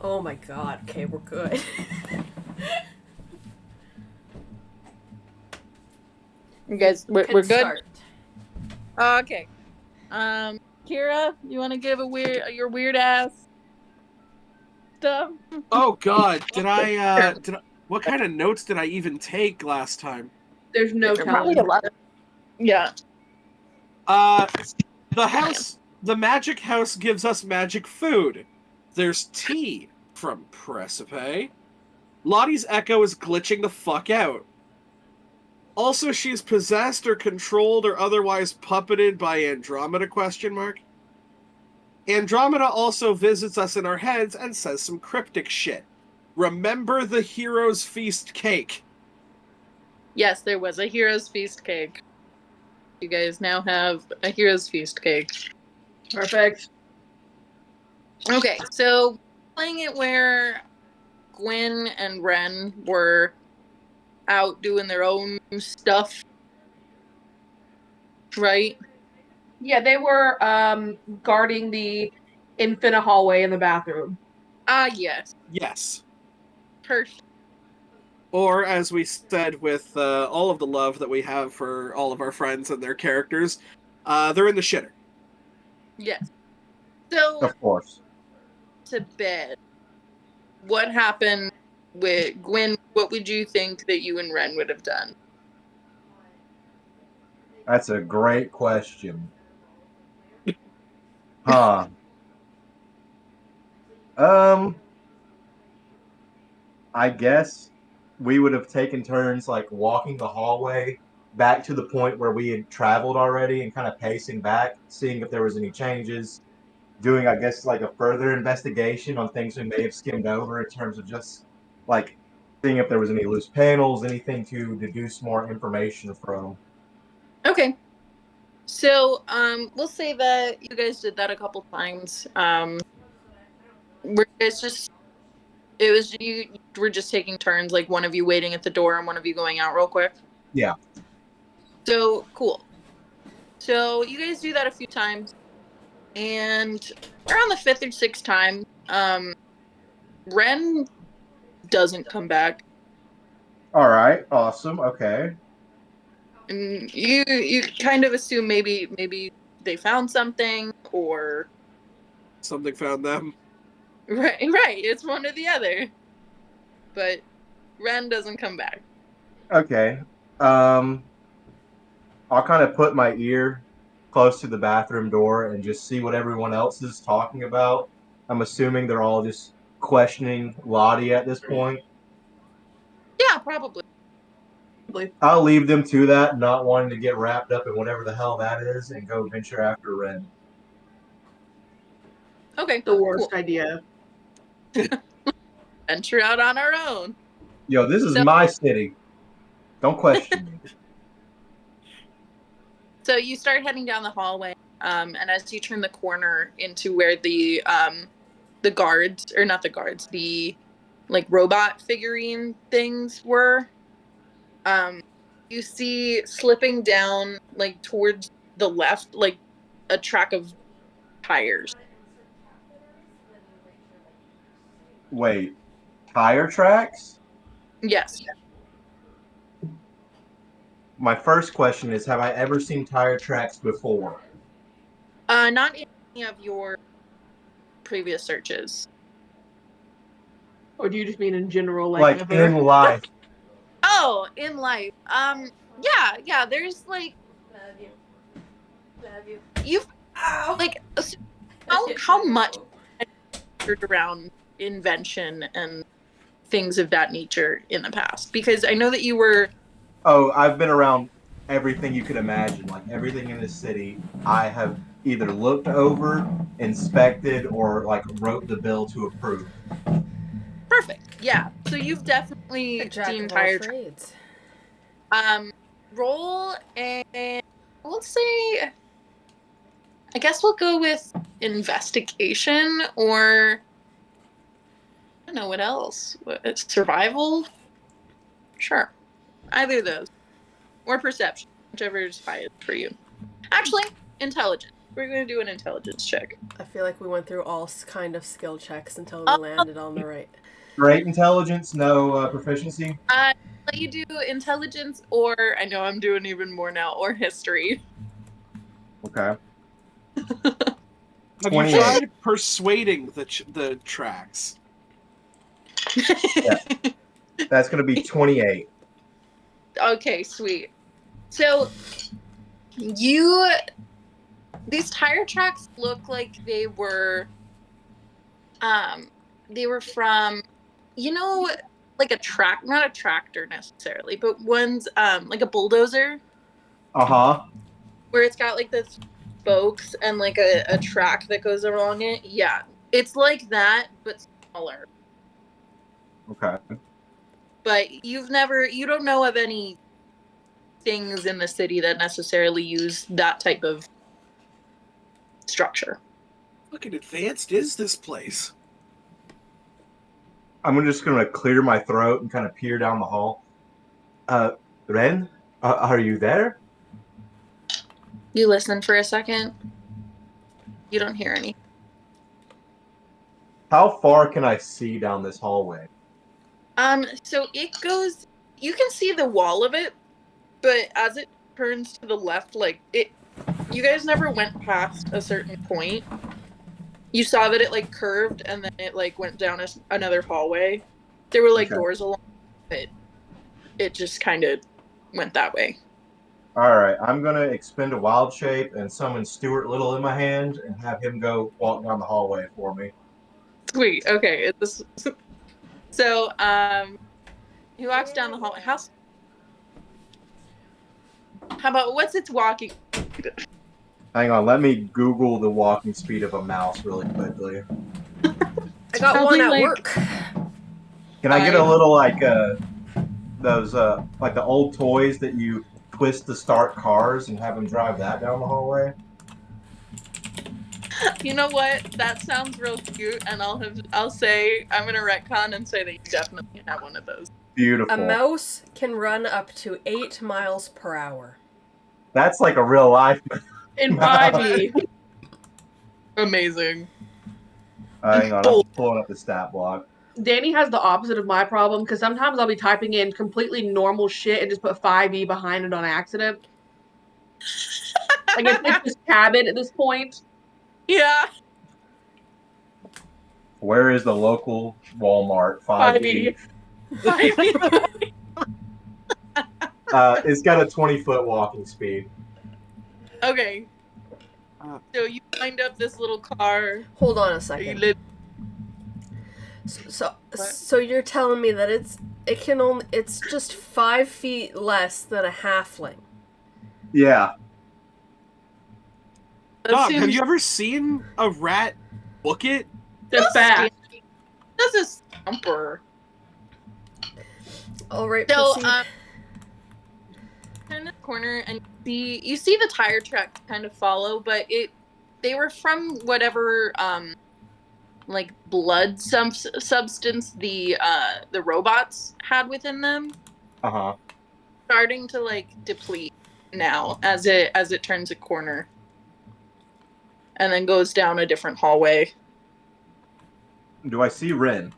Oh my god. Okay, we're good. You guys, we're Can good? start. Okay. Kira, you want to give your weird ass stuff? Oh God, what kind of notes did I even take last time? There's no Probably telling. a lot of. Yeah. The magic house gives us magic food. There's tea from Precipe. Lottie's echo is glitching the fuck out. Also, she's possessed or controlled or otherwise puppeted by Andromeda, ? Andromeda also visits us in our heads and says some cryptic shit. Remember the Hero's Feast cake. Yes, there was a Hero's Feast cake. You guys now have a Hero's Feast cake. Perfect. Okay, so playing it where Gwyn and Ren were out doing their own stuff, right? Yeah, they were guarding the infinite hallway in the bathroom. Yes. Yes. Perfect. Or, as we said, with all of the love that we have for all of our friends and their characters, they're in the shitter. Yes. So, Of course. to bed, what happened with Gwyn? What would you think that you and Ren would have done? That's a great question. Huh. I guess we would have taken turns like walking the hallway back to the point where we had traveled already and kind of pacing back, seeing if there was any changes, doing, I guess, like a further investigation on things we may have skimmed over in terms of just like seeing if there was any loose panels, anything to deduce more information from. Okay. So, we'll say that you guys did that a couple times. Were you guys just it was you were just taking turns, like one of you waiting at the door and one of you going out real quick? Yeah. So, cool. So, you guys do that a few times, and around the fifth or sixth time, Ren doesn't come back. All right. Awesome. Okay. And you kind of assume maybe they found something, or Something found them. right, it's one or the other. But Ren doesn't come back. Okay. I'll kind of put my ear close to the bathroom door and just see what everyone else is talking about. I'm assuming they're all just questioning Lottie at this point. Yeah, probably. I'll leave them to that, not wanting to get wrapped up in whatever the hell that is, and go venture after Ren. Okay. The worst Cool. idea. Venture out on our own. Yo, this is my city. Don't question me. So you start heading down the hallway, and as you turn the corner into where the guards, or not the guards, the like robot figurine things were, you see slipping down like towards the left, like a track of tires. Wait, tire tracks? Yes. My first question is, have I ever seen tire tracks before? Not in any of your previous searches. Or do you just mean in general, Like ever? in life. Oh, in life. Yeah, there's like Love you. you've Ow. like how much around invention and things of that nature in the past, because I know that you were Oh, I've been around everything you could imagine. Like everything in this city, I have either looked over, inspected, or like wrote the bill to approve. perfect. Yeah, so you've definitely A jack seen of all tire trades. roll, and we'll say I guess we'll go with investigation, or I don't know what else. Survival? Sure. Either of those. Or perception, whichever is highest for you. Actually, intelligence. We're gonna do an intelligence check. I feel like we went through all kind of skill checks until we landed on the right. Great intelligence, no proficiency. Let you do intelligence, or I know I'm doing even more now, or history. Okay. Have you 28. tried persuading the tracks? That's going to be 28. Okay, sweet. So these tire tracks look like they were from, like not a tractor necessarily, but one's like a bulldozer Uh-huh. where it's got like the spokes and like a track that goes along it. Yeah, it's like that, but smaller. Okay. But you don't know of any things in the city that necessarily use that type of structure. Fucking advanced is this place? I'm just going to clear my throat and kind of peer down the hall. Ren, are you there? You listen for a second. You don't hear any. How far can I see down this hallway? So it goes. You can see the wall of it, but as it turns to the left, like it, you guys never went past a certain point. You saw that it like curved and then it like went down another hallway. There were like Okay. doors along it. It just kind of went that way. All right. I'm going to expend a wild shape and summon Stuart Little in my hand and have him go walk down the hallway for me. Sweet. Okay. So he walks down the hallway. How about what's its walking? Hang on. Let me Google the walking speed of a mouse really quickly. I got Probably one at like- work. Can I get a little like those like the old toys that you twist to start cars and have them drive that down the hallway? You know what? That sounds real cute, and I'll say I'm gonna retcon and say that you definitely have one of those. Beautiful. A mouse can run up to 8 miles per hour. That's like a real life. In 5e. Amazing. Hang on, I'm pulling up the stat block. Danny has the opposite of my problem because sometimes I'll be typing in completely normal shit and just put 5e behind it on accident. Like it's just Cabot at this point. Yeah. Where is the local Walmart? 5e. 5e. It's got a 20-foot walking speed. Okay. So you wind up this little car. Hold on a You second. lit- So you're telling me that it's just 5 feet less than a halfling. Yeah. that Dog, have seems- you ever seen a rat book it? They're fast. That's a stumper. All right, So proceed. turn the corner and you see the tire tracks kind of follow, but they were from whatever like blood substance the robots had within them, Uh-huh. starting to like deplete now as it turns a corner and then goes down a different hallway. Do I see Ren?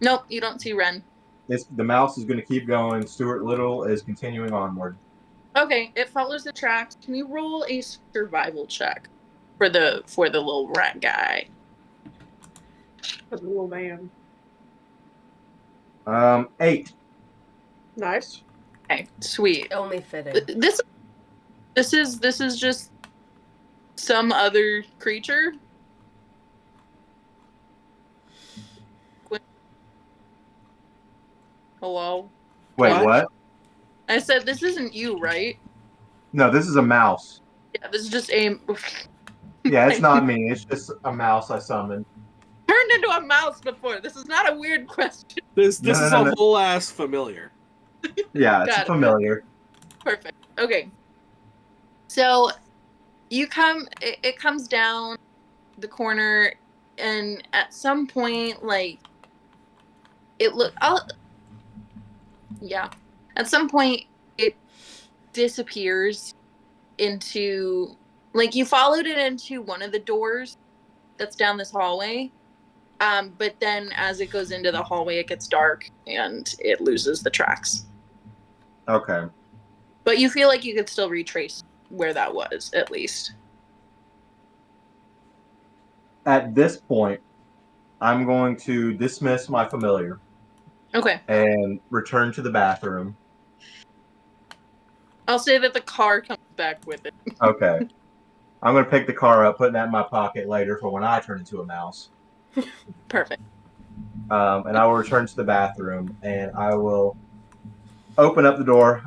Nope, you don't see Ren. The mouse is going to keep going. Stuart Little is continuing onward. Okay, it follows the tracks. Can you roll a survival check for the little rat guy? That's a little man. 8. Nice. Okay, sweet. Only fitting. This is just some other creature. Hello? Wait, What? what? I said this isn't you, right? No, this is a mouse. Yeah, this is just a Yeah, it's not me. It's just a mouse I summoned. turned into a mouse before. This is not a weird question. This No, is no, a no. whole ass familiar. Yeah, it's Got it. familiar. Perfect. Okay. So it comes down the corner, and at some point, like at some point it disappears into Like, you followed it into one of the doors that's down this hallway. But then as it goes into the hallway, it gets dark and it loses the tracks. Okay. But you feel like you could still retrace where that was, at least. At this point, I'm going to dismiss my familiar Okay. and return to the bathroom. I'll say that the car comes back with it. Okay. I'm going to pick the car up, put that in my pocket later for when I turn into a mouse. Perfect. And I will return to the bathroom and I will open up the door.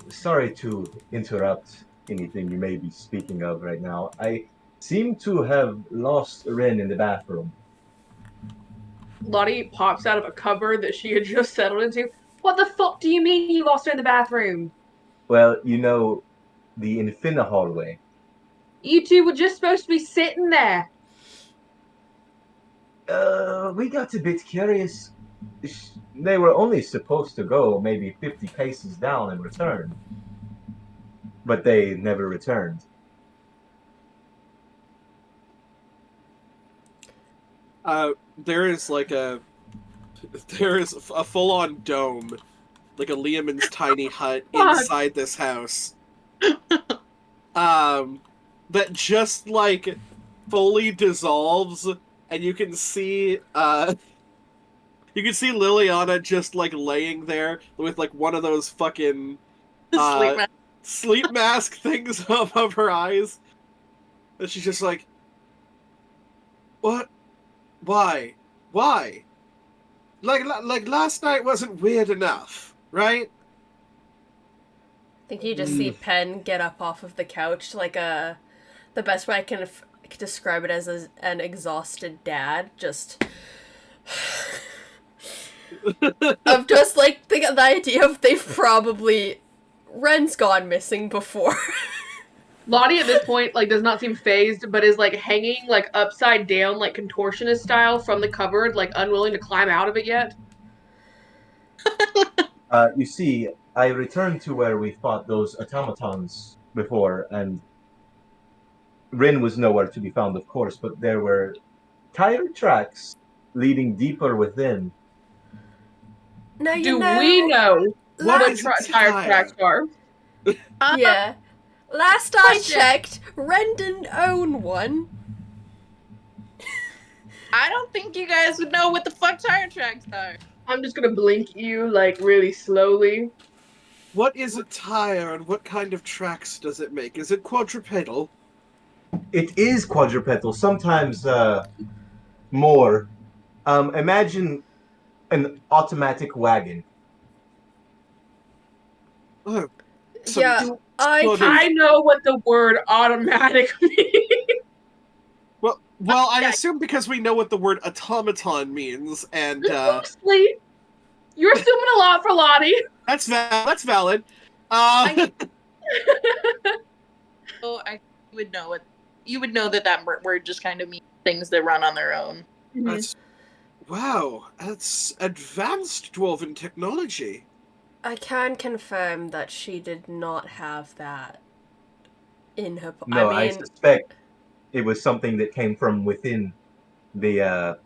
Sorry to interrupt anything you may be speaking of right now. I seem to have lost Ren in the bathroom. Lottie pops out of a cupboard that she had just settled into. What the fuck do you mean you lost her in the bathroom? Well, you know, the Infinna hallway. You two were just supposed to be sitting there. We got a bit curious. They were only supposed to go maybe 50 paces down and return. But they never returned. There is a full-on dome, like a Liamon's tiny hut Fuck. inside this house. That just like fully dissolves, and you can see Liliana just like laying there with like one of those fucking Sleep mask. sleep mask things above her eyes. And she's just like, what? Why? Why? Like last night wasn't weird enough, right? I think you just see Penn get up off of the couch like the best way I can describe it as an exhausted dad, just of just like the idea of Ren's gone missing before. Lottie at this point like does not seem phased, but is like hanging like upside down, like contortionist style from the cupboard, like unwilling to climb out of it yet. You see, I returned to where we fought those automatons before, and Rin was nowhere to be found, of course, but there were tire tracks leading deeper within. Now you Do know. we know What what is a tire tire? tracks are? Yeah. Last I Question. checked, Ren didn't own one. I don't think you guys would know what the fuck tire tracks are. I'm just gonna blink at you like really slowly. What is a tire and what kind of tracks does it make? Is it quadrupedal? It is quadrupedal, sometimes more. Imagine an automatic wagon. Oh, Yeah, sort of- I know what the word automatic means. Well, I assume because we know what the word automaton means, and Mostly. You're assuming a lot for Lottie. that's valid. I would know it. You would know that word just kind of means things that run on their own. That's advanced dwarven technology. I can confirm that she did not have that in her. No, I mean, suspect it was something that came from within the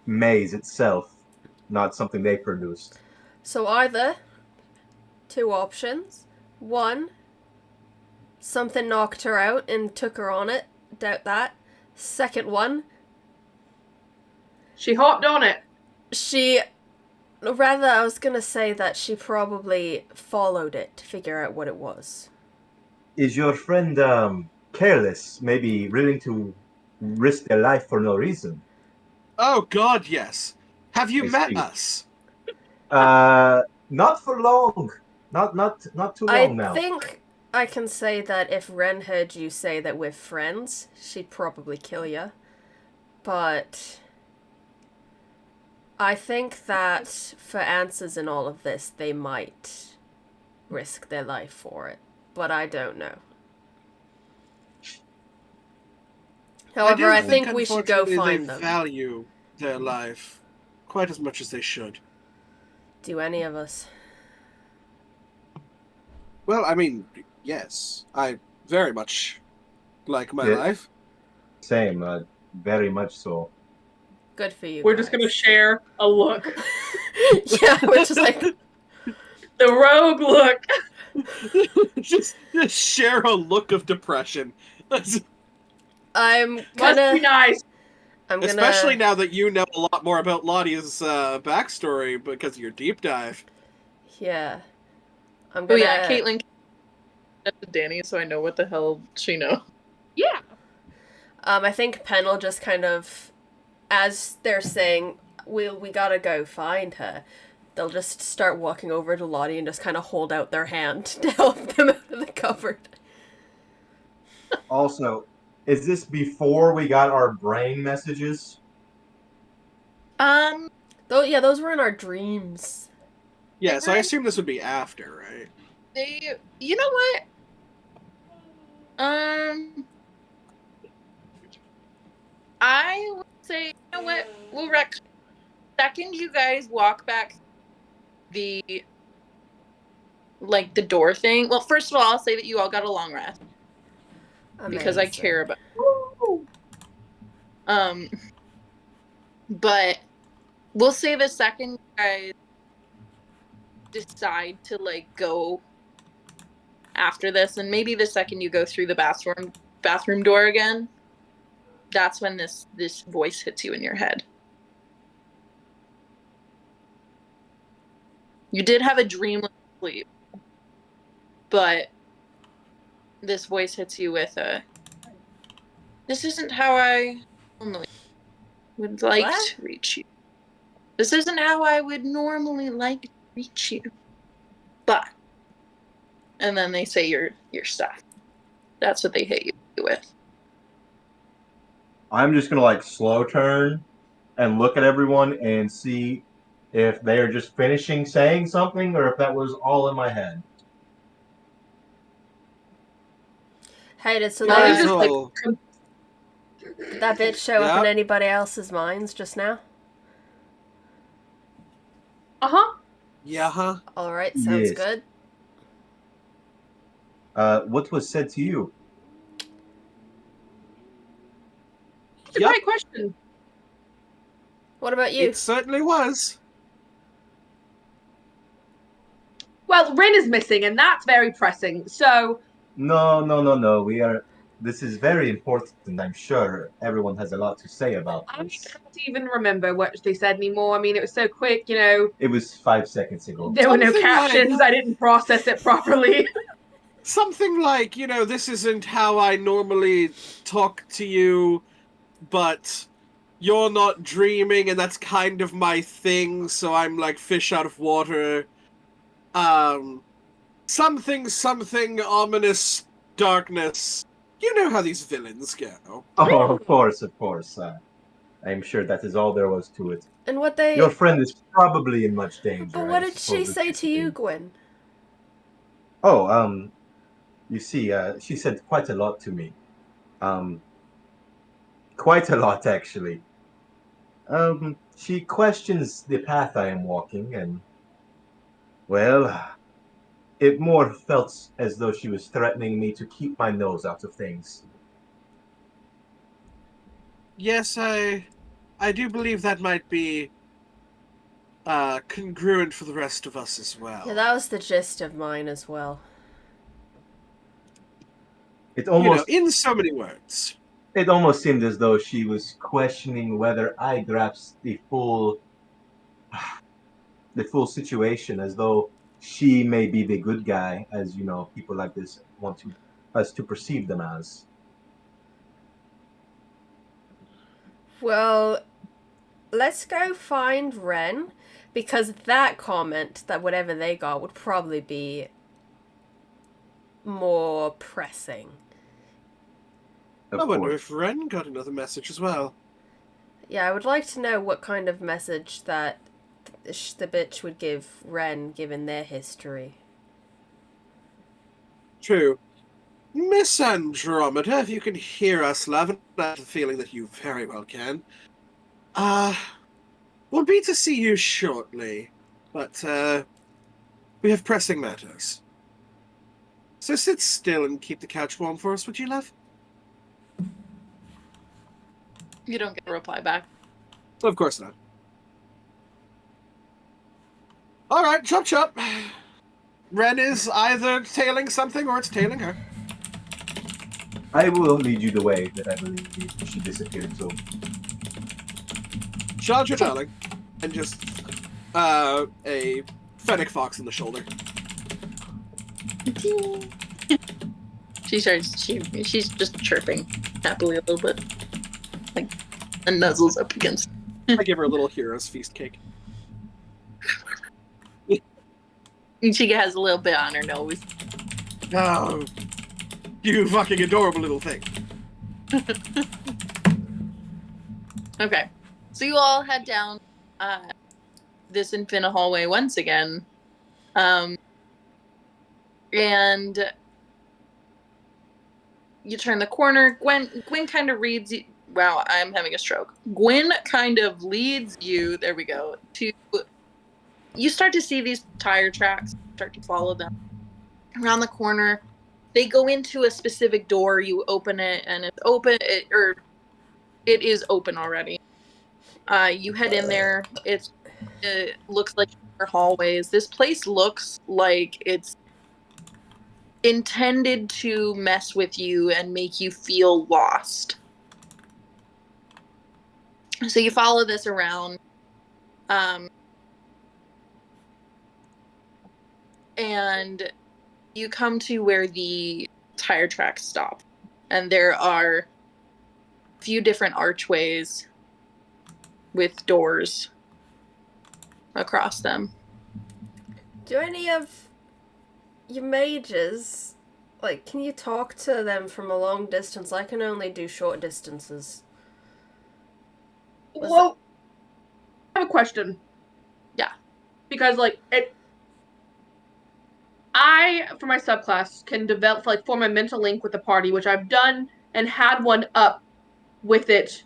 maze itself, not something they produced. so either two options. One, something knocked her out and took her on it. Doubt that. Second one, She hopped on it. I was gonna say that she probably followed it to figure out what it was. Is your friend careless, maybe willing to risk their life for no reason? Oh God, yes. Have you I met see. us? Not for long. Not too long I now. think I can say that if Ren heard you say that we're friends, she'd probably kill you. But I think that for answers in all of this, they might risk their life for it. But I don't know. However, I think we should go unfortunately, find they them. value their life quite as much as they should. Do any of us? Well, I mean, yes. very much like my Yeah. life. Same, very much so. Good for you. We're just gonna guys. share a look. Yeah, we're just like, The rogue look. just share a look of depression. I'm Must be gonna, nice. I'm Especially gonna, now that you know a lot more about Lottie's backstory because of your deep dive. yeah, I'm Oh gonna. yeah, Caitlin to Danny, so I know what the hell she knows. Yeah. I think Penn will just kind of, as they're saying, we gotta go find her. They'll just start walking over to Lottie and just kind of hold out their hand to help them out of the cupboard. Also, is this before we got our brain messages? Though, yeah, those were in our dreams. Yeah, so I were- assume this would be after, right? You know what? I would say, you know what? We'll second you guys walk back the the door thing. Well, first of all, I'll say that you all got a long rest because I Amazing. care about. But we'll say the second you guys decide to go after this, and maybe the second you go through the bathroom door again, that's when this voice hits you in your head. You did have a dreamless sleep, but this voice hits you with this isn't how I normally would like What? to reach you. This isn't how I would normally like to reach you. But, and then they say your stuff. That's what they hit you with. I'm just gonna slow turn and look at everyone and see if they are just finishing saying something or if that was all in my head. Hey, did Lottie's that, just like, So, did that bitch show up Yeah. in anybody else's minds just now? uh-huh. yeah, huh? Alright, sounds Yes. good. What was said to you? It's a Yep. great question. What about you? It certainly was. Well, Rin is missing, and that's very pressing. So, No. This is very important. I'm sure everyone has a lot to say about I this. can't even remember what they said anymore. I mean, it was so quick, you know. It was 5 seconds ago. There were no Something like- captions. I didn't process it properly. Something like, this isn't how I normally talk to you, but you're not dreaming, and that's kind of my thing, so I'm like fish out of water. Something, ominous darkness. You know how these villains go. Oh, of course. I'm sure that is all there was to it. And what they... Your friend is probably in much danger. But what I did she suppose say is to the you, thing. Gwen? Oh, you see, she said quite a lot to me. Quite a lot, actually. She questions the path I am walking, and, well, it more felt as though she was threatening me to keep my nose out of things. Yes, I do believe that might be congruent for the rest of us as well. Yeah, that was the gist of mine as well. It almost in so many words. It almost seemed as though she was questioning whether I grasped the full situation, as though she may be the good guy, as people like this want us to perceive them as. Well, let's go find Ren, because that comment, that whatever they got, would probably be more pressing. Of I wonder course. if Ren got another message as well. Yeah, I would like to know what kind of message that the bitch would give Ren, given their history. True. Miss Andromeda, if you can hear us, love, and I have the feeling that you very well can. We'll be to see you shortly, but we have pressing matters. So sit still and keep the couch warm for us, would you, love? You don't get a reply back. Of course not. All right, chop chop. Ren is either tailing something or it's tailing her. I will lead you the way that I believe she disappeared to. Charge your darling. And just a fennec fox in the shoulder. She's just chirping happily a little bit, like, and nuzzles up against. I give her a little hero's feast cake. And she has a little bit on her nose. Oh, you fucking adorable little thing. Okay, so you all head down this infinite hallway once again, and you turn the corner. Gwen kind of reads you. Wow, I'm having a stroke. Gwen kind of leads you. There we go. You start to see these tire tracks. Start to follow them around the corner. They go into a specific door. You open it, and it's open. It is open already. You head in there. It looks like hallways. This place looks like it's intended to mess with you and make you feel lost. So you follow this around. And you come to where the tire tracks stop. And there are a few different archways with doors across them. Do any of your mages, like, can you talk to them from a long distance? I can only do short distances. Well, I have a question. Yeah. Because, like, I, for my subclass, can form a mental link with the party, which I've done and had one up with it.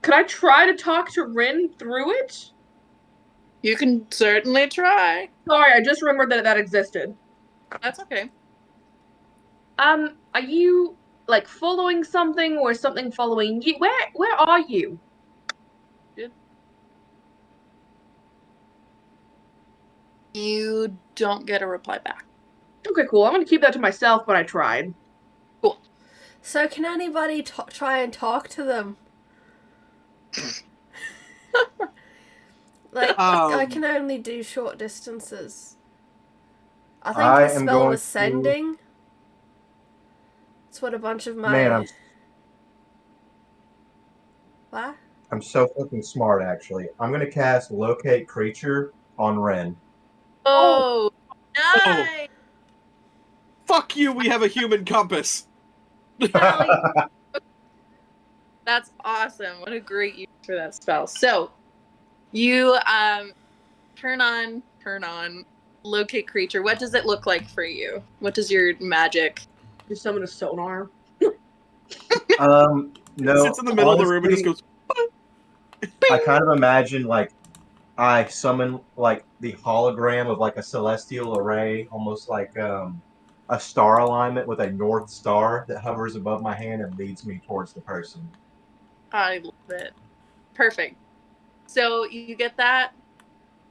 Could I try to talk to Rin through it? You can certainly try. Sorry, I just remembered that existed. That's okay. Are you, like, following something or something following you? Where are you? You don't get a reply back. Okay, cool. I'm gonna keep that to myself, but I tried. Cool. So can anybody try and talk to them? Like, I can only do short distances. I think I the am spell going was to- sending. It's what a bunch of my... Man, What? I'm so fucking smart, actually. I'm gonna cast Locate Creature on Ren. Oh, nice! Fuck you, we have a human compass. Hell yeah. That's awesome. What a great use for that spell. So, you turn on Locate Creature. What does it look like for you? What does your magic... You summon a sonar. No. Sits in the middle of the room and just honestly, goes. I kind of imagine like I summon like the hologram of like a celestial array, almost like a star alignment with a north star that hovers above my hand and leads me towards the person. I love it. Perfect. So you get that,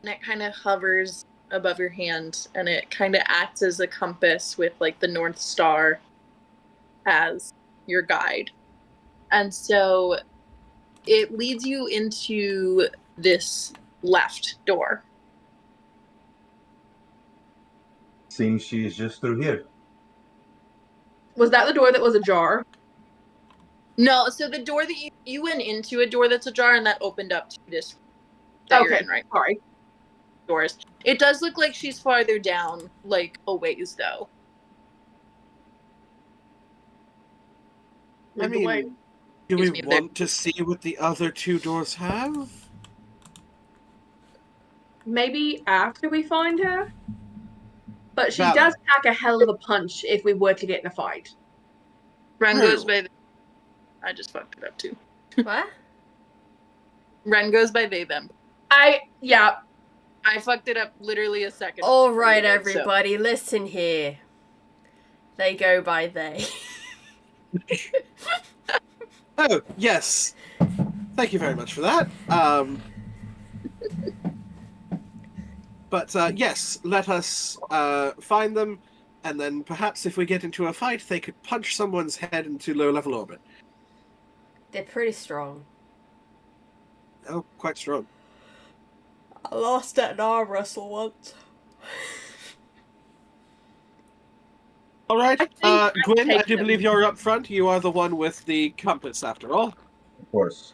and it kind of hovers above your hand, and it kind of acts as a compass with like the North Star as your guide. And so it leads you into this left door. Seems she's just through here. Was that the door that was ajar? No, so the door that you went into a door that's ajar, and that opened up to this that you're in, right? Sorry. Doors. It does look like she's farther down, like a ways though. I Lead the way. mean, do Excuse we me, want to see what the other two doors have? Maybe after we find her? But she Valid. does pack a hell of a punch if we were to get in a fight. Ren True. goes by. I just fucked it up too. What? Ren goes by they them. Yeah. I fucked it up literally a second. All right, ago, so- everybody, listen here. They go by they. Oh, yes. Thank you very much for that. But yes, let us find them, and then perhaps if we get into a fight, they could punch someone's head into low-level orbit. They're pretty strong. Oh, quite strong. I lost at an arm wrestle once. All right, I Gwyn, I take do them. believe you're up front. You are the one with the compass, after all. Of course.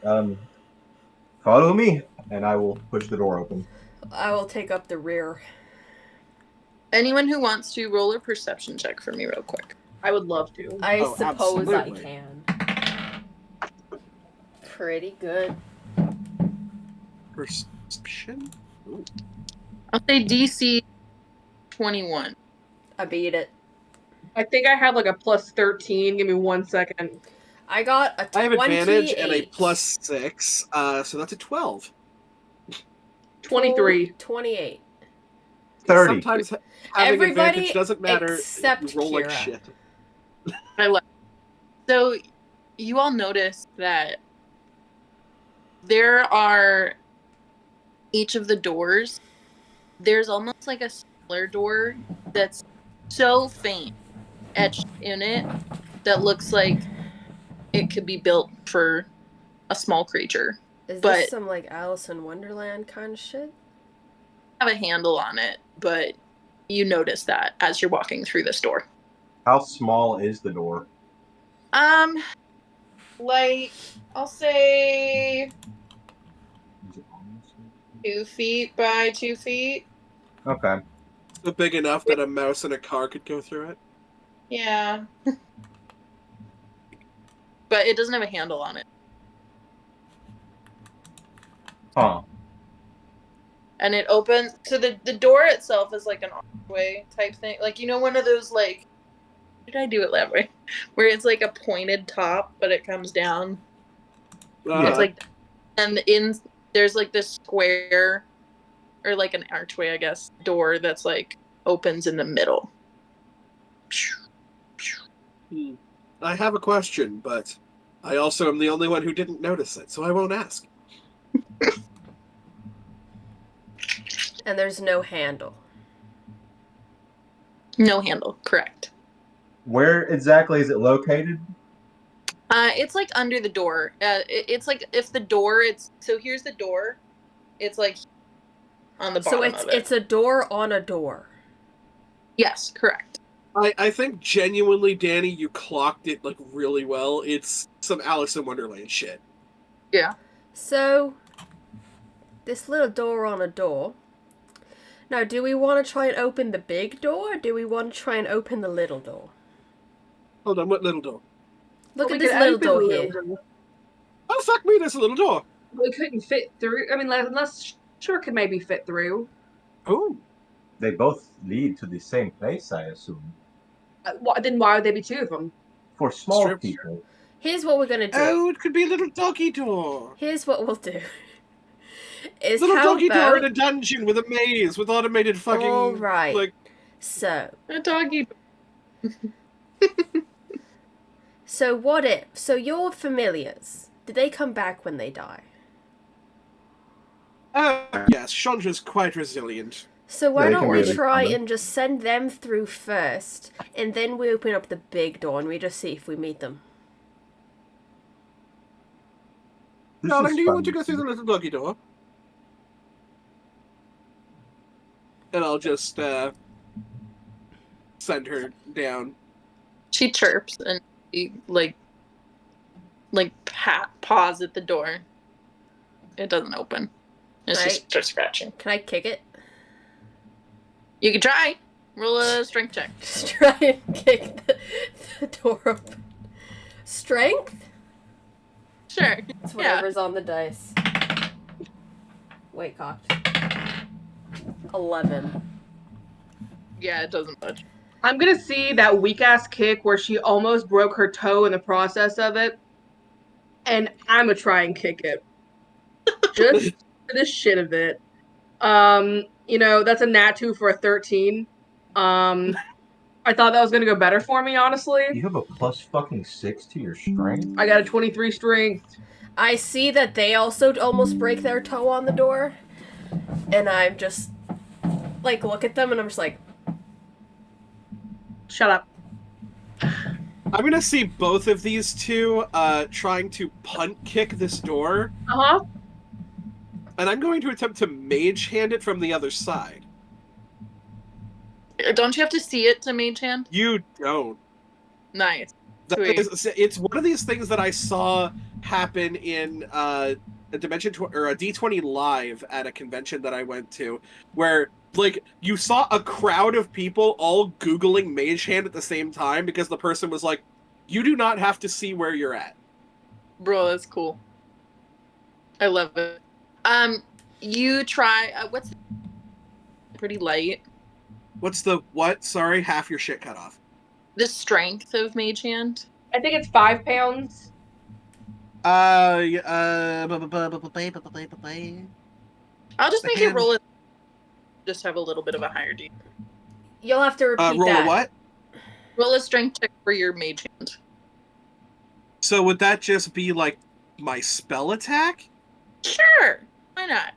Follow me, and I will push the door open. I will take up the rear. Anyone who wants to roll a perception check for me real quick. I would love to. I Oh, suppose absolutely. I can. Pretty good. Perception? Ooh. I'll say DC 21. I beat it. I think I have like a plus 13. Give me 1 second. I got a 28. I have advantage and a +6, so that's a 12. 23. 28. 30. Sometimes having Everybody advantage doesn't matter. except You roll like Kira. shit. I love. So, you all notice that there are each of the doors. There's almost like a smaller door that's so faint etched in it that looks like it could be built for a small creature. Is But- this some like Alice in Wonderland kind of shit? Have a handle on it, but you notice that as you're walking through this door. How small is the door? Like I'll say 2 feet by 2 feet. Okay. So big enough that a mouse in a car could go through it. Yeah. But it doesn't have a handle on it. Huh. And it opens, so the door itself is like an archway type thing. Like, you know, one of those, like, how did I do it that way? Where it's like a pointed top, but it comes down. It's like, and there's like this square, or like an archway, I guess, door that's like opens in the middle. I have a question, but I also am the only one who didn't notice it, so I won't ask. And there's no handle. No handle, correct. Where exactly is it located? It's like under the door. It's like if the door, so here's the door. It's like on the bottom So of it. it's a door on a door. Yes, correct. I think genuinely, Danny, you clocked it like really well. It's some Alice in Wonderland shit. Yeah. So this little door on a door. Now, do we want to try and open the big door, or do we want to try and open the little door? Hold on, what little door? Look Well, at we this could little open door the here. little door. Oh, fuck me, there's a little door. We couldn't fit through. I mean, unless sure could maybe fit through. Oh. They both lead to the same place, I assume. Then why would there be 2 of them? For small Strip. people. Here's what we're gonna do. Oh, it could be a little doggy door. Here's what we'll do. Is Little how doggy door in about... a dungeon with a maze with automated fucking All right. like So, A doggy. what if... So your familiars, did they come back when they die? oh yes, Chandra's quite resilient. So why Yeah, they don't can we really try comment. and just send them through first, and then we open up the big door and we just see if we meet them. This Darling, is do you fun want to go through the little doggy door? And I'll just send her down. She chirps and she, like paws at the door. It doesn't open. It's Right. just starts scratching. Can I kick it? You can try. Roll a strength check. Just try and kick the door open. Strength? Sure. It's whatever's on the dice. Wait, cocked. 11. Yeah, it doesn't budge. I'm gonna see that weak ass kick where she almost broke her toe in the process of it, and I'm gonna try and kick it, just for the shit of it. You know, that's a nat 2 for a 13. I thought that was gonna go better for me, honestly. You have a plus fucking 6 to your strength? I got a 23 strength. I see that they also almost break their toe on the door, and I'm just like look at them and I'm just like, Shut up. I'm gonna see both of these two trying to punt kick this door, Uh-huh. and I'm going to attempt to mage hand it from the other side. Don't you have to see it to mage hand? You don't. Nice. That Sweet. it's one of these things that I saw happen in a Dimension or a D20 live at a convention that I went to, where like you saw a crowd of people all googling mage hand at the same time because the person was like, "You do not have to see where you're at." Bro, that's cool. I love it. You try. What's pretty light? What's the what? Sorry, half your shit cut off. The strength of mage hand. I think it's 5 pounds. I'll just make it roll. Just have a little bit of a higher D. you'll have to repeat roll that. a what? Roll a strength check for your mage hand. So would that just be like my spell attack? Sure. Why not?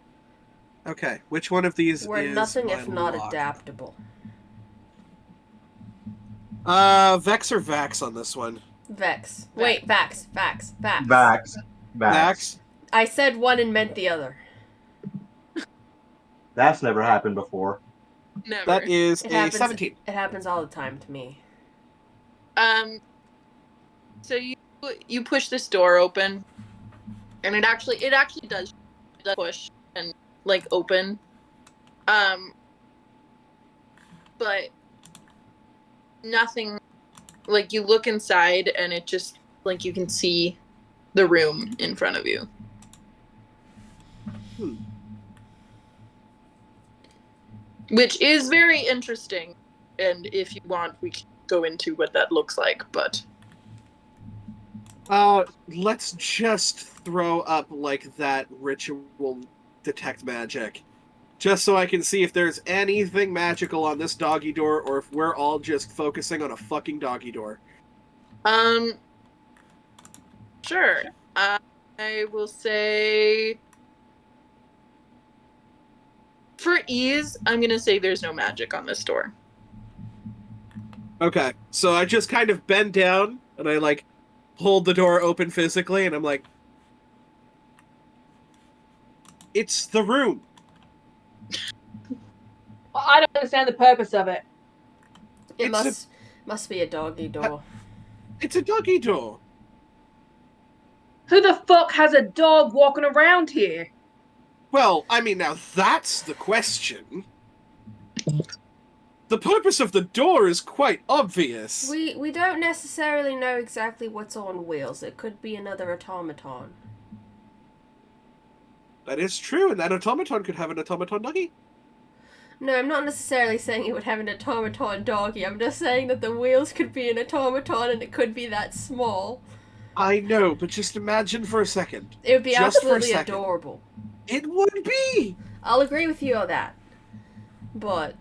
Okay, which one of these We're is nothing my if not lock? adaptable. Vex or Vax on this one? Vex. Wait, Vax. Vax. Vax. I said one and meant the other. That's never happened before. Never. That is It a happens. 17. It happens all the time to me. So you push this door open, and it actually does push and like open. But nothing. Like you look inside, and it just like you can see the room in front of you. Which is very interesting, and if you want, we can go into what that looks like. But Let's just throw up like that ritual detect magic. Just so I can see if there's anything magical on this doggy door or if we're all just focusing on a fucking doggy door. Sure. I will say for ease, I'm gonna say there's no magic on this door. Okay, so I just kind of bend down and I like hold the door open physically and I'm like, it's the room. I don't understand the purpose of it. It It's must be a doggy door. It's a doggy door. Who the fuck has a dog walking around here? Well, I mean, now that's the question. The purpose of the door is quite obvious. We don't necessarily know exactly what's on wheels. It could be another automaton. That is true, and that automaton could have an automaton doggy. No, I'm not necessarily saying it would have an automaton doggy. I'm just saying that the wheels could be an automaton and it could be that small. I know, but just imagine for a second. It would be Just for a absolutely second. adorable. It would be! I'll agree with you on that. But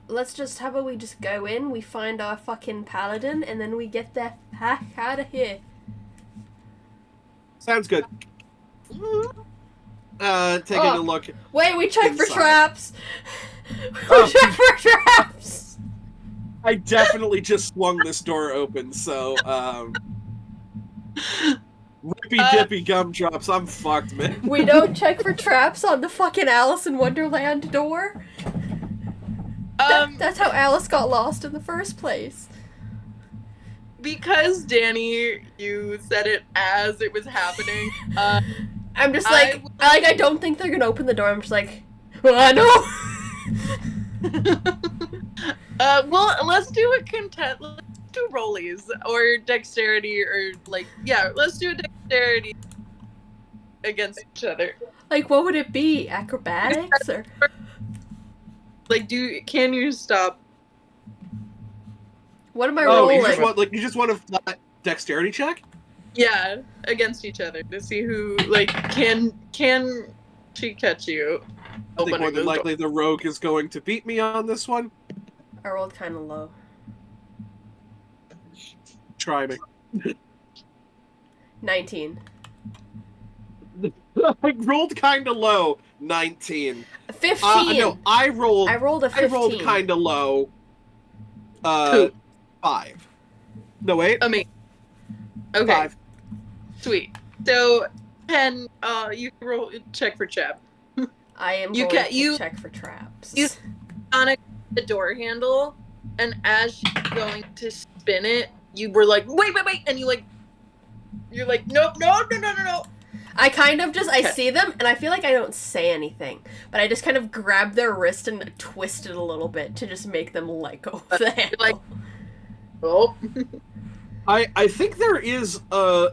how about we just go in, we find our fucking paladin, and then we get the heck out of here. Sounds good. Taking a look. Wait, we check for Inside. traps! Oh. We check for traps! I definitely just swung this door open, so, Rippy dippy gumdrops, I'm fucked, man. We don't check for traps on the fucking Alice in Wonderland door? That's how Alice got lost in the first place. Because Danny, you said it as it was happening. I'm just like, I don't think they're gonna open the door. I'm just like, well, I know. Well, let's do a content. Let's do rollies or dexterity or let's do a dexterity against each other. Like, what would it be? Acrobatics or? Like, can you stop? What am I Oh, rolling? you just want a flat dexterity check? Yeah, against each other to see who can she catch you? I think more than likely the rogue is going to beat me on this one. I rolled kind of low. Try me. 19. I rolled kind of low. 19. 15. No, I rolled a 15. I rolled kind of low. Two. 5. No, wait. Amazing. Okay. 5. Sweet. So, Pen, you can roll check for trap. I am You going can- to you- check for traps. you- On the door handle, and as she's going to spin it, you were like, wait, and you're like, no. I kind of just, I Okay. see them, and I feel like I don't say anything, but I just kind of grab their wrist and twist it a little bit to just make them let go of the handle. like- Oh. I think there is a...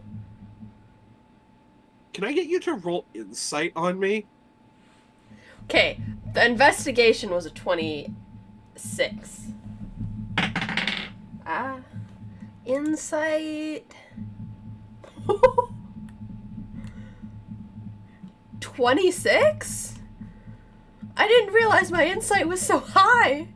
Can I get you to roll insight on me? Okay, the investigation was a 26. Insight... 26? I didn't realize my insight was so high.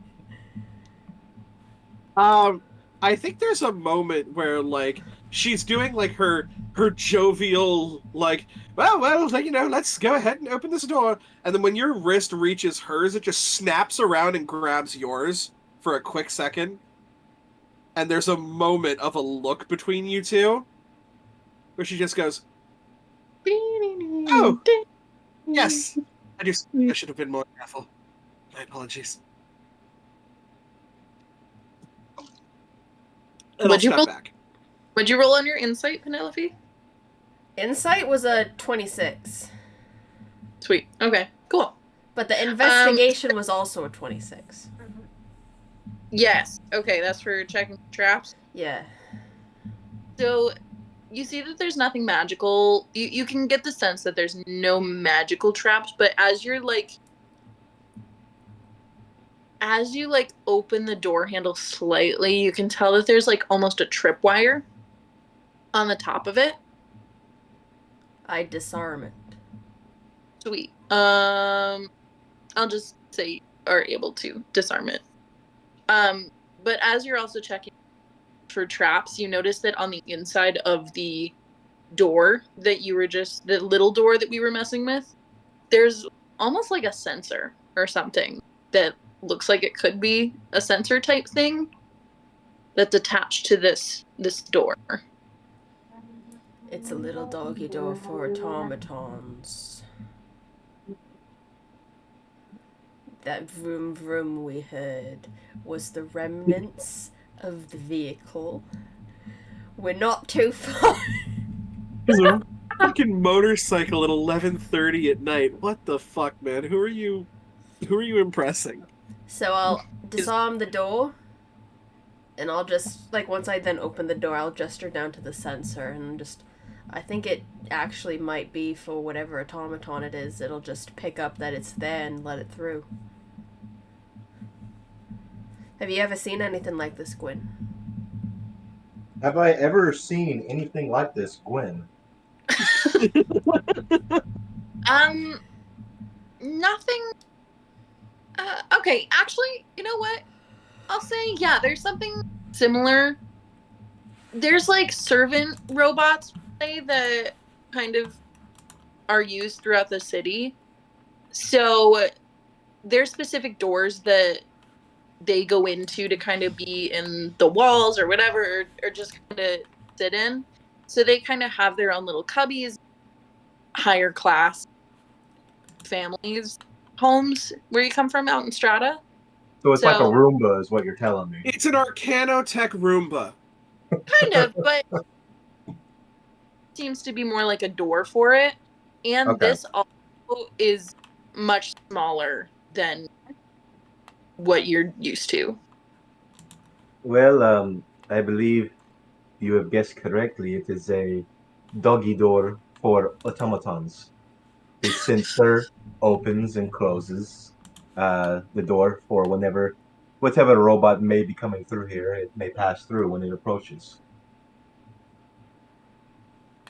I think there's a moment where, like, she's doing, like, her jovial, like, well, let's go ahead and open this door. And then when your wrist reaches hers, it just snaps around and grabs yours for a quick second. And there's a moment of a look between you two where she just goes, oh, yes. I should have been more careful. My apologies. And I'll What'd you step roll? back. Would you roll on your insight, Penelope? Insight was a 26. Sweet. Okay. Cool. But the investigation was also a 26. Yes. Okay, that's for checking traps. Yeah. So you see that there's nothing magical. You can get the sense that there's no magical traps, but as you open the door handle slightly, you can tell that there's like almost a tripwire on the top of it. I disarm it. Sweet. I'll just say you are able to disarm it. But as you're also checking for traps, you notice that on the inside of the door that you were the little door that we were messing with, there's almost like a sensor or something that looks like it could be a sensor type thing that's attached to this door. It's a little doggy door for automatons. That vroom vroom we heard was the remnants of the vehicle. We're not too far. There's a fucking motorcycle at 11:30 at night. What the fuck, man? Who are you impressing? So I'll disarm the door, and I'll just, like, once I then open the door, I'll gesture down to the sensor, and just, I think it actually might be for whatever automaton it is. It'll just pick up that it's there and let it through. Have you ever seen anything like this, Gwyn? Have I ever seen anything like this, Gwen? Nothing. Okay, actually, you know what? I'll say, yeah, there's something similar. There's like servant robots that kind of are used throughout the city. So there's specific doors that they go into to kind of be in the walls or whatever, or just kind of sit in. So they kind of have their own little cubbies, higher class families, homes where you come from out in Strata. So it's like a So- Roomba, is what you're telling me. It's an Arcanotech Roomba. Kind of, but seems to be more like a door for it. And Okay. this also is much smaller than what you're used to. Well, I believe you have guessed correctly. It is a doggy door for automatons. The sensor opens and closes the door for whatever robot may be coming through here. It may pass through when it approaches.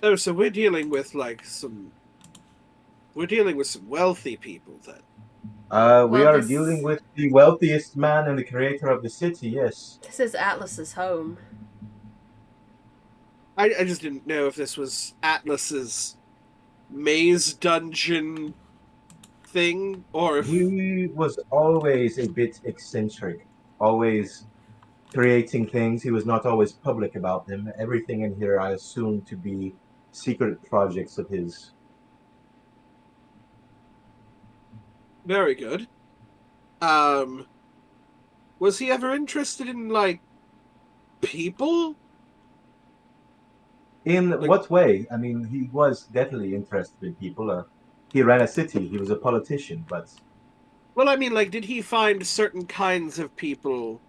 Oh, so we're dealing with some wealthy people then. We Well, are this- dealing with the wealthiest man and the creator of the city. Yes. This is Atlas's home. I just didn't know if this was Atlas's maze dungeon thing, or if... He was always a bit eccentric, always creating things. He was not always public about them. Everything in here I assume to be secret projects of his. Very good. Was he ever interested in, like, people? In Like- what way? I mean, he was definitely interested in people. He ran a city. He was a politician, but Well, I mean, like, did he find certain kinds of people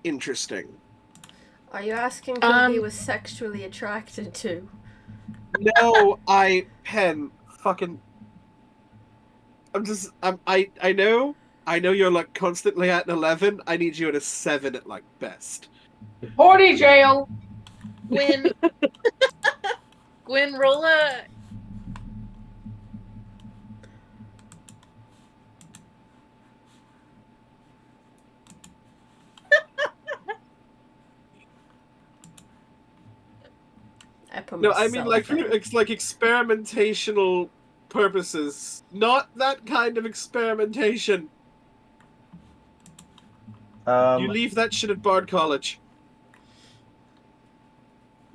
interesting? Are you asking who he Um, was sexually attracted to? No, Pen, fucking... I know you're, like, constantly at an 11. I need you at a 7 at, like, best. Horny jail. Gwyn, Gwyn, roll a. I put No, I mean, myself like, for there. like experimentational purposes. Not that kind of experimentation. You leave that shit at Bard College.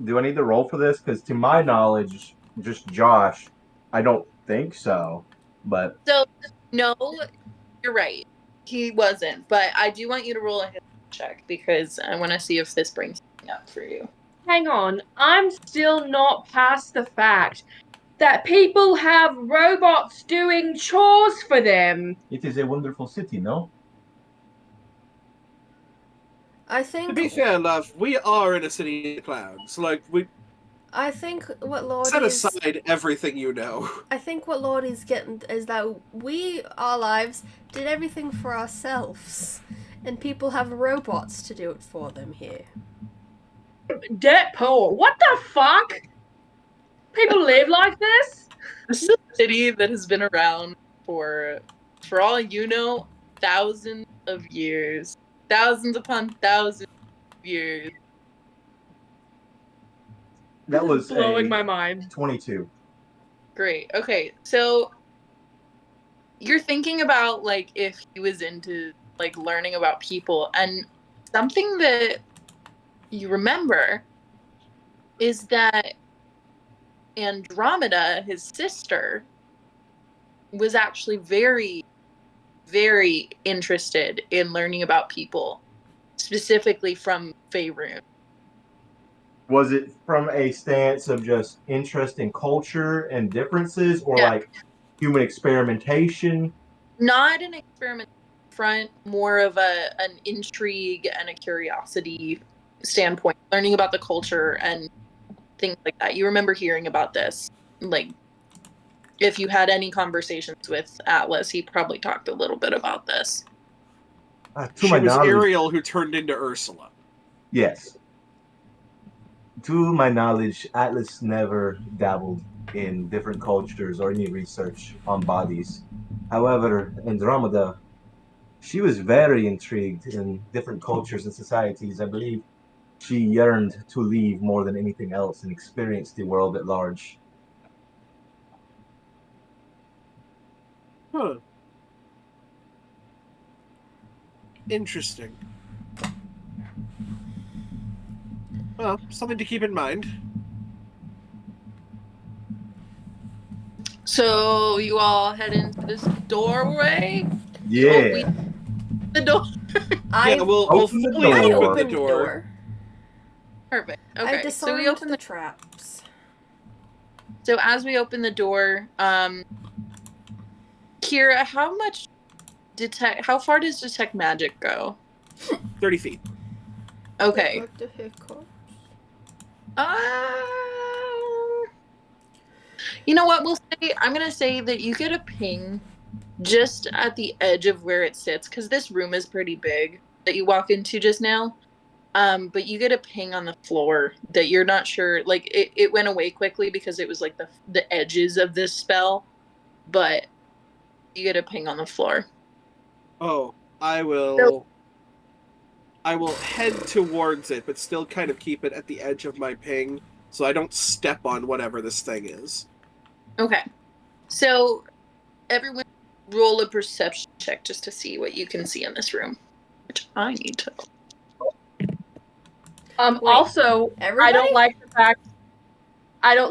do I need to roll for this? Because to my knowledge, just Josh, I don't think so. But So, no, you're right. He wasn't. But I do want you to roll a hit check because I want to see if this brings something up for you. Hang on. I'm still not past the fact that people have robots doing chores for them. it is a wonderful city, no? I To think be fair, love, we are in a city of clouds. Like, we what Lord set is aside everything you know. I think what Lord is getting is that we, our lives, did everything for ourselves. And people have robots to do it for them here. Dirt poor. What the fuck? People live like this? This is a city that has been around for all you know, thousands of years. Thousands upon thousands of years. That was blowing a my mind. 22. Great. Okay, so you're thinking about like if he was into like learning about people, and something that you remember is that Andromeda, his sister, was actually very, very interested in learning about people, specifically from Faerun. Was it from a stance of just interest in culture and differences, or Yeah. like human experimentation? Not an experiment front, more of an intrigue and a curiosity standpoint, learning about the culture and things like that. You remember hearing about this, like if you had any conversations with Atlas, he probably talked a little bit about this. To She my was knowledge, Ariel who turned into Ursula. yes. To my knowledge, Atlas never dabbled in different cultures or any research on bodies. However, Andromeda, she was very intrigued in different cultures and societies. I believe she yearned to leave more than anything else and experience the world at large. Huh. Interesting. Well, something to keep in mind. So you all head into this doorway. Yeah. The door. I We'll Open the fully I door. open the opened door. Perfect. I Okay. So disarmed we open the traps. So as we open the door, Kira, how far does detect magic go? 30 feet. Okay. Got the hiccups. You know what? I'm gonna say that you get a ping just at the edge of where it sits, because this room is pretty big that you walk into just now. But you get a ping on the floor that you're not sure. Like it went away quickly because it was like the edges of this spell, but you get a ping on the floor. Oh, I will I will head towards it, but still kind of keep it at the edge of my ping, so I don't step on whatever this thing is. Okay. So everyone roll a perception check just to see what you can see in this room. Which I need to. Wait, Also, everybody? I don't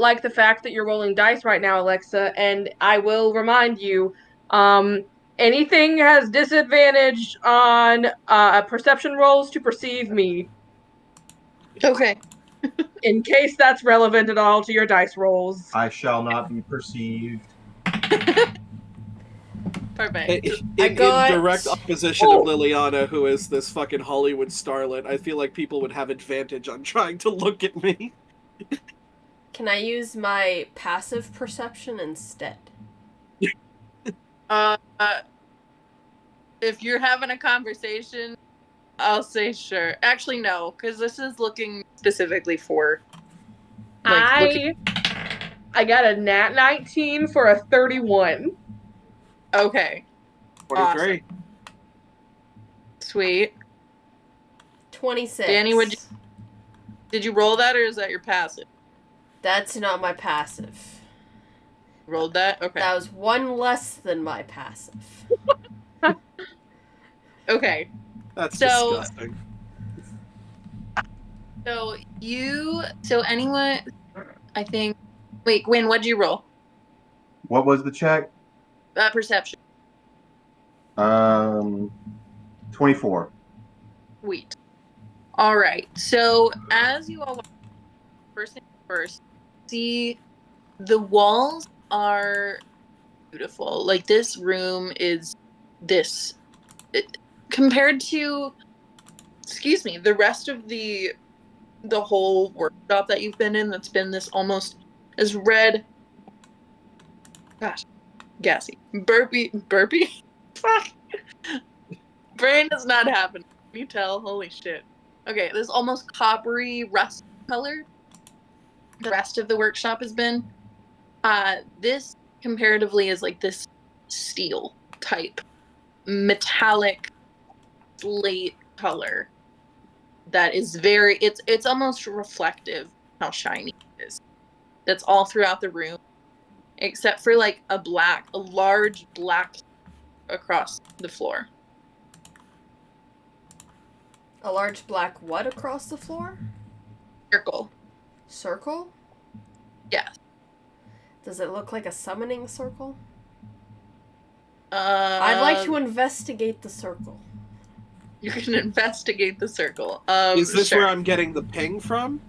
like the fact that you're rolling dice right now, Alexa, and I will remind you, anything has disadvantage on perception rolls to perceive me, Okay. in case that's relevant at all to your dice rolls. I shall not be perceived. Perfect. In got- direct opposition of Liliana, who is this fucking Hollywood starlet, I feel like people would have advantage on trying to look at me. Can I use my passive perception instead? If you're having a conversation, I'll say sure. Actually, no, because this is looking specifically for. I got a nat 19 for a 31. Okay. 23. Sweet. 26. Danny, did you roll that, or is that your passive? That's not my passive. Rolled that? Okay. That was one less than my passive. Okay. That's So- disgusting. So anyone, I think. Wait, Gwyn, what'd you roll? What was the check? Perception. 24. Sweet. All right. So as you all, first thing first, see the walls are beautiful. Like this room is compared to, excuse me, the rest of the whole workshop that you've been in. That's been this almost as red. Gosh, gassy, burpy. Fuck. Brain is not happening. Can you tell? Holy shit. Okay, this almost coppery rust color the rest of the workshop has been. This comparatively is like this steel type, metallic slate color that is very, it's almost reflective how shiny it is. That's all throughout the room, except for like a large black across the floor. A large black what across the floor? Circle. Circle? Yes. Does it look like a summoning circle? I'd I'd like to investigate the circle. You can investigate the circle. Is this sure. where I'm getting the ping from?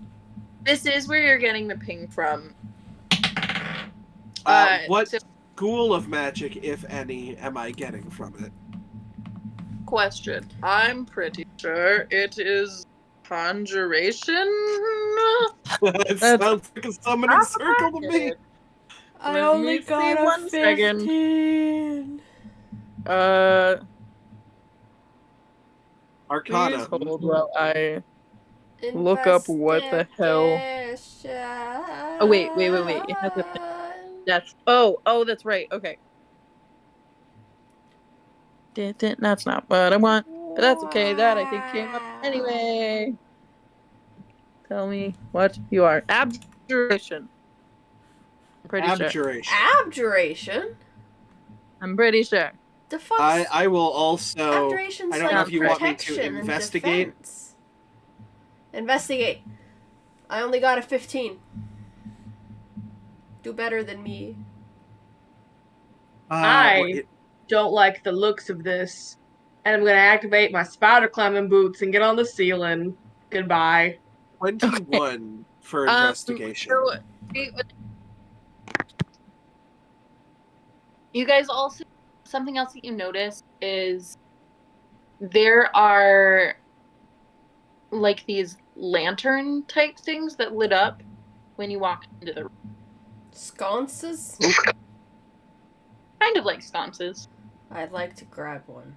This is where you're getting the ping from. What so- school of magic, if any, am I getting from it? Question. I'm pretty sure it is conjuration. It sounds like a summoning circle to me. I Let only me got see a 1 second. 15. Arcana. Please hold while I look up what the hell. Oh, wait. It has a That's that's right. Okay. That's not what I want, but that's okay. That I think came up anyway. Tell me what you are. Abjuration. I'm pretty sure. Abjuration. Abjuration? I'm pretty sure. The fuck? I will also. Abjuration's I don't like know if you want me to protection and investigate. defense. Investigate. I only got a 15. Do better than me. Don't like the looks of this, and I'm gonna activate my spider climbing boots and get on the ceiling. Goodbye. 21 for investigation. You guys also, something else that you notice is there are like these lantern type things that lit up when you walk into the room. Sconces? Kind of like sconces. I'd like to grab one.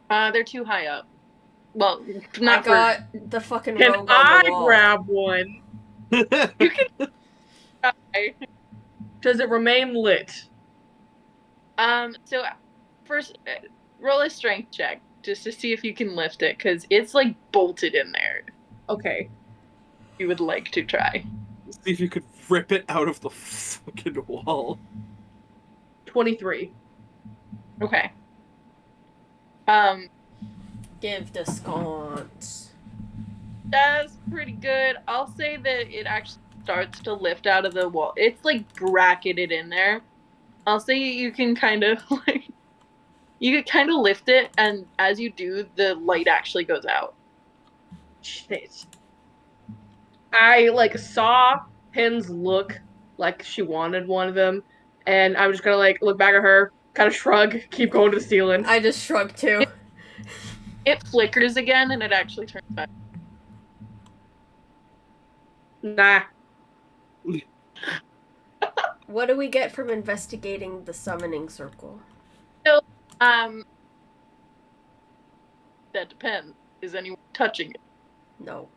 They're too high up. Well, I not got the fucking Can rogue on I the wall. grab one? Does it remain lit? So first, roll a strength check just to see if you can lift it, because it's like bolted in there. Okay. You would like to try. See if you could rip it out of the fucking wall. 23. Okay. Give discount. That's pretty good. I'll say that it actually starts to lift out of the wall. It's like bracketed in there. I'll say you can kind of like you could kind of lift it, and as you do, the light actually goes out. Shit. I like saw Pins look like she wanted one of them, and I'm just gonna like look back at her, kind of shrug, keep going to the ceiling. I just shrugged too. It flickers again, and it actually turns back. Nah. What do we get from investigating the summoning circle? Um, that depends. Is anyone touching it? No.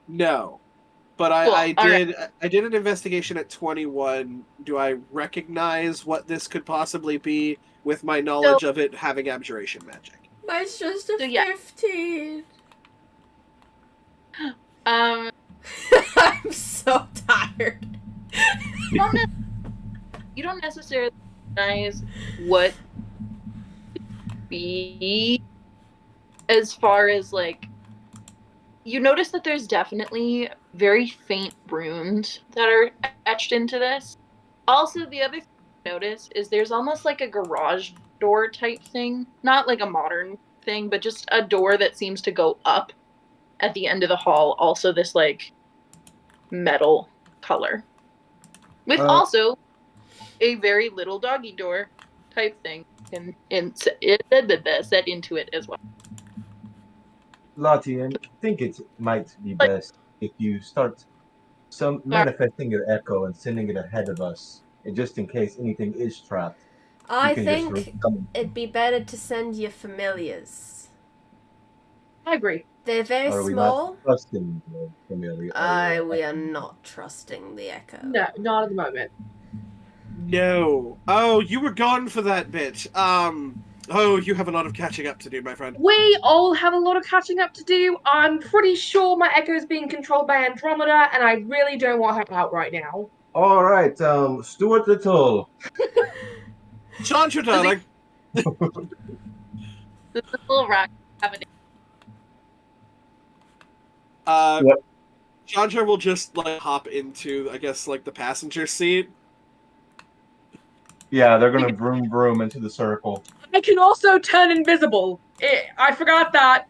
No. But Cool. I All did an investigation at 21. Do I recognize what this could possibly be with my knowledge of it having abjuration magic? Mine's just a So, yeah. 15. Um, I'm so tired. you don't necessarily recognize what it could be as far as like you notice that there's definitely very faint runes that are etched into this. Also, the other thing you notice is there's almost like a garage door type thing. Not like a modern thing, but just a door that seems to go up at the end of the hall. Also, this like metal color. With also a very little doggy door type thing set into it as well. Lottie, I think it might be best if you start manifesting your echo and sending it ahead of us, and just in case anything is trapped. I can just think come. it'd be better to send you familiars. I agree. They're very Are we small. not trusting the familiar? We are not trusting the echo. No, not at the moment. No. Oh, you were gone for that bit. Oh, you have a lot of catching up to do, my friend. We all have a lot of catching up to do. I'm pretty sure my echo is being controlled by Andromeda, and I really don't want her out right now. All right, Stuart Little. Chandra, darling. This little rock have an Yep. Chandra will just like hop into, I guess, like the passenger seat. Yeah, they're gonna vroom vroom into the circle. I can also turn invisible. I forgot that.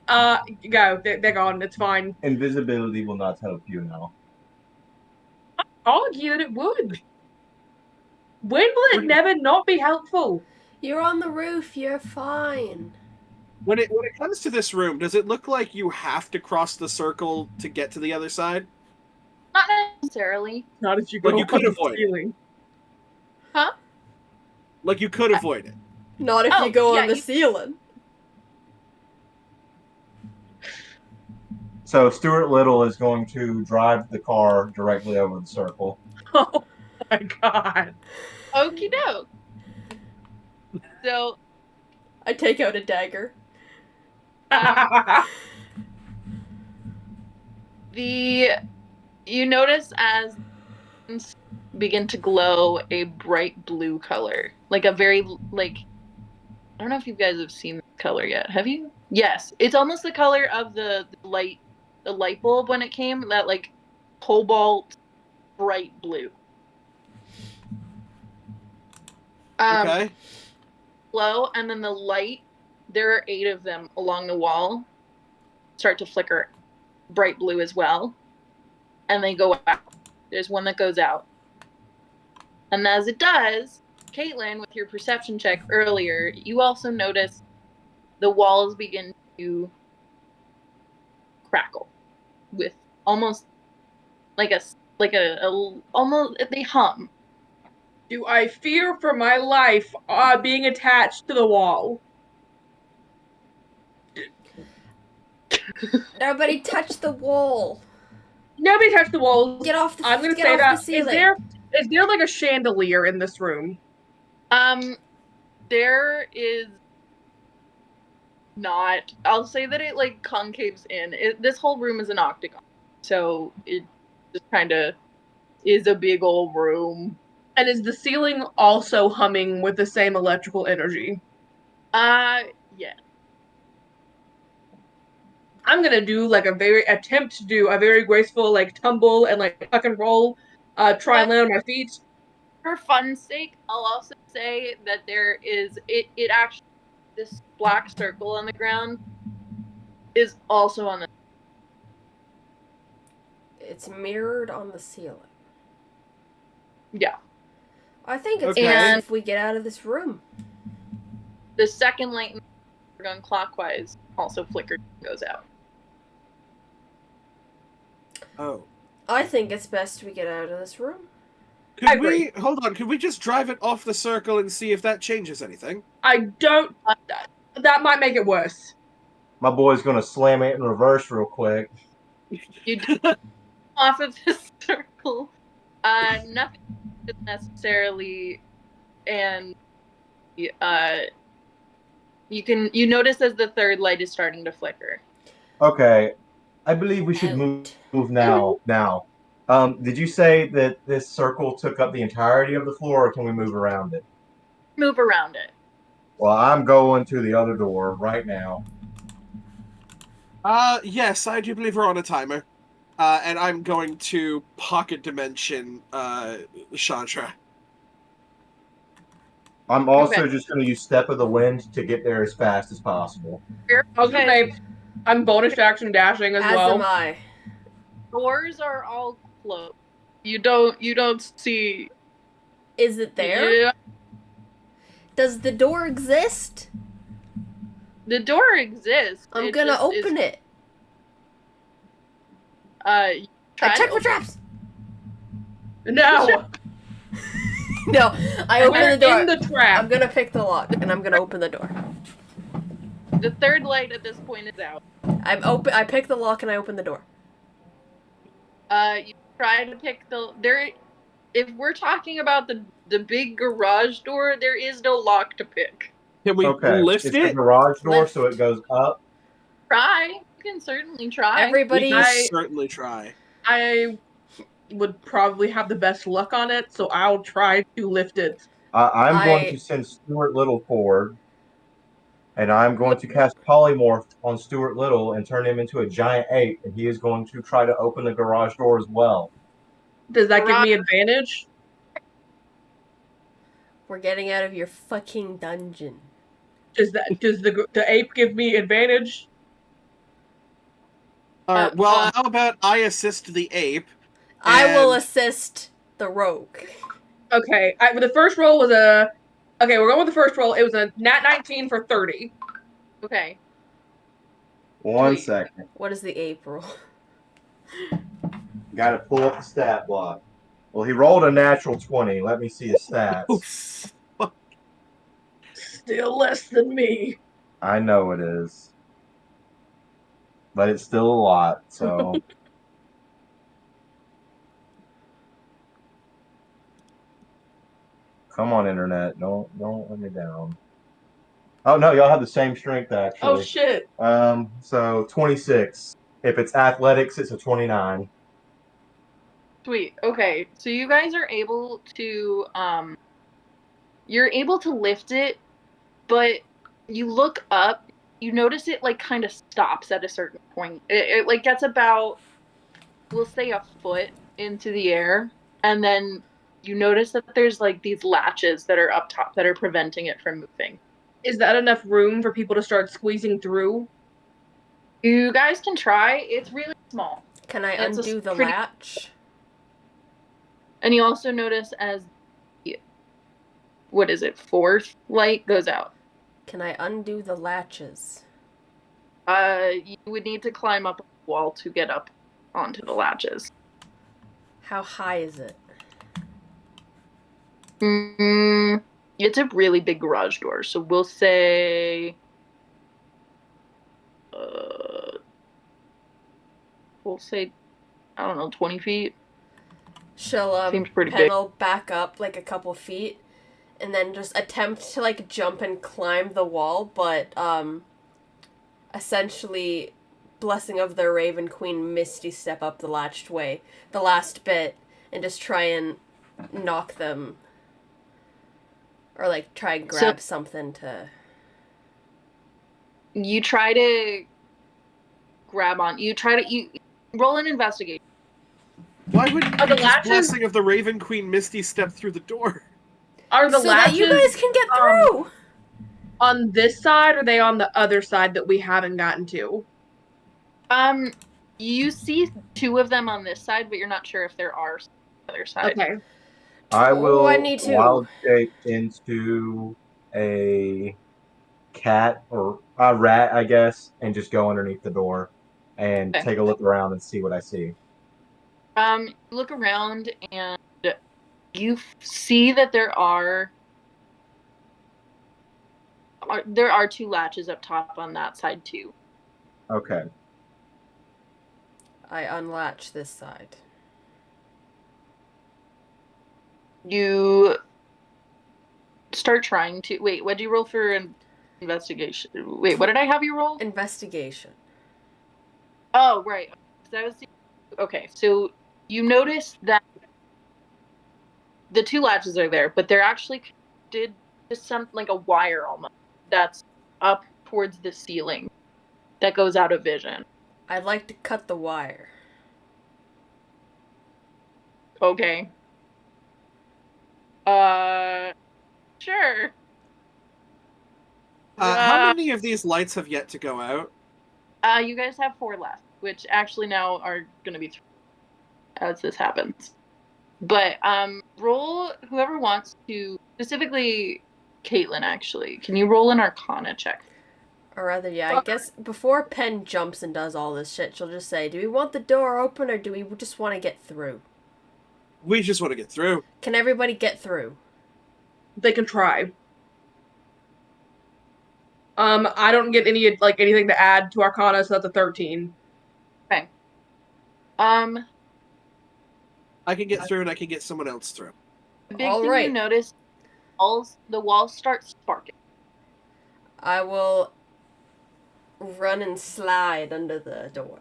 Go. They're gone. It's fine. Invisibility will not help you now. Argue that it would. When will it never not be helpful? You're on the roof. You're fine. When it comes to this room, does it look like you have to cross the circle to get to the other side? not necessarily. Not if you go But you up could the avoid it. ceiling. Huh? Like you could avoid it. Not if Oh, you go yeah, on the you- ceiling. So Stuart Little is going to drive the car directly over the circle. Oh my god. Okie doke. So I take out a dagger. you notice as begin to glow a bright blue color, like a very like I don't know if you guys have seen this color yet. Have you? Yes, it's almost the color of the light bulb when it came. That like cobalt bright blue. Okay. Glow, and then the light. There are 8 of them along the wall. Start to flicker, bright blue as well, and they go out. There's one that goes out, and as it does, Caitlin, with your perception check earlier, you also notice the walls begin to crackle with almost like a almost they hum. Do I fear for my life being attached to the wall? Nobody touch the wall. Nobody touched the walls. Get off the. I'm gonna get say off that. The ceiling. Is there like a chandelier in this room? There is not. I'll say that it like concaves in. This whole room is an octagon, so it just kind of is a big old room. And is the ceiling also humming with the same electrical energy? Yeah. I'm gonna do like attempt to do a very graceful like tumble and like tuck and roll, try and land on my feet. For fun's sake, I'll also say that there is it actually this black circle on the ground is also on the It's mirrored on the ceiling. yeah. I think it's Okay. best if we get out of this room. The second light going clockwise also flickers and goes out. Oh. I think it's best we get out of this room. I Could we hold on? Could we just drive it off the circle and see if that changes anything? I don't. That might make it worse. My boy's gonna slam it in reverse real quick. You off of the circle. Nothing is necessarily, and you notice as the third light is starting to flicker. Okay, I believe we should move now. Now, did you say that this circle took up the entirety of the floor, or can we move around it? Move around it. Well, I'm going to the other door right now. Yes, I do believe we're on a timer. And I'm going to pocket dimension, Chandra. I'm also Okay. just going to use Step of the Wind to get there as fast as possible. I was gonna say I'm bonus action dashing as well. Am I. Doors are all closed. You don't see. Is it there? Yeah, Does the door exist? the door exists. I'm gonna open it. I check for traps. No, No, I open we're the door. in the trap. I'm gonna pick the lock and I'm gonna open the door. The third light at this point is out. I pick the lock and I open the door. You try to pick there. If we're talking about the big garage door, there is no lock to pick. Can we lift it's it? the garage door, Lift. so it goes up. Try. You can certainly try. Everybody, We can certainly try. I would probably have the best luck on it, so I'll try to lift it. I'm going to send Stuart Little forward, and I'm going to cast Polymorph on Stuart Little and turn him into a giant ape, and he is going to try to open the garage door as well. Does that give me advantage? we're getting out of your fucking dungeon. Does the ape give me advantage? Alright, well, how about I assist the ape? I will and- assist the rogue. Okay, the first roll was a. Okay, we're going with the first roll. It was a nat 19 for 30. Okay. One Sweet. second. What is the ape roll? Got to pull up the stat block. Well, he rolled a natural 20. Let me see his stats. Still less than me. I know it is. But it's still a lot, so. Come on, internet. Don't let me down. Oh no, y'all have the same strength actually. Oh shit. So 26. If it's athletics, it's a 29. Sweet. Okay. So you guys are able to you're able to lift it, but you look up, you notice it like kind of stops at a certain point. It like gets about, we'll say, a foot into the air, and then you notice that there's like these latches that are up top that are preventing it from moving. Is that enough room for people to start squeezing through? You guys can try. It's really small. Can I It's a undo the pretty- latch? And you also notice as the, what is it, fourth light goes out. Can I undo the latches? You would need to climb up a wall to get up onto the latches. How high is it? It's a really big garage door, so we'll say I don't know, 20 feet. She'll Seems pretty big. Penn'll back up like a couple feet and then just attempt to like jump and climb the wall, but essentially Blessing of the Raven Queen Misty step up the latched way, the last bit, and just try and knock them, or like try and grab something to. You try to grab on. You roll an investigation. Why would Are the just latches- Blessing of the Raven Queen Misty step through the door? Are the so latches that you guys can get through! on this side, or are they on the other side that we haven't gotten to? You see two of them on this side, but you're not sure if there are on the other side. Okay. I will I need to. wild shape into a cat or a rat, I guess, and just go underneath the door and Okay. take a look around and see what I see. You look around and you see that there are two latches up top on that side too. Okay. I unlatch this side. You start trying to wait. What do you roll for an investigation? Wait, what did I have you roll? Investigation. Oh, right. Okay, so you notice that the two latches are there, but they're actually connected to some like a wire almost that's up towards the ceiling that goes out of vision. I'd like to cut the wire. Okay. Sure. How many of these lights have yet to go out? You guys have 4 left, which actually now are gonna be 3 as this happens. But roll whoever wants to, specifically Caitlin. Actually, can you roll an Arcana check? Or rather, yeah, I guess before Pen jumps and does all this shit, she'll just say, do we want the door open or do we just want to get through? We just want to get through. Can everybody get through? They can try. I don't get anything to add to Arcana, so that's a 13. Okay. I can get through and I can get someone else through. The big All thing right. you notice, the walls start sparking. I will run and slide under the door.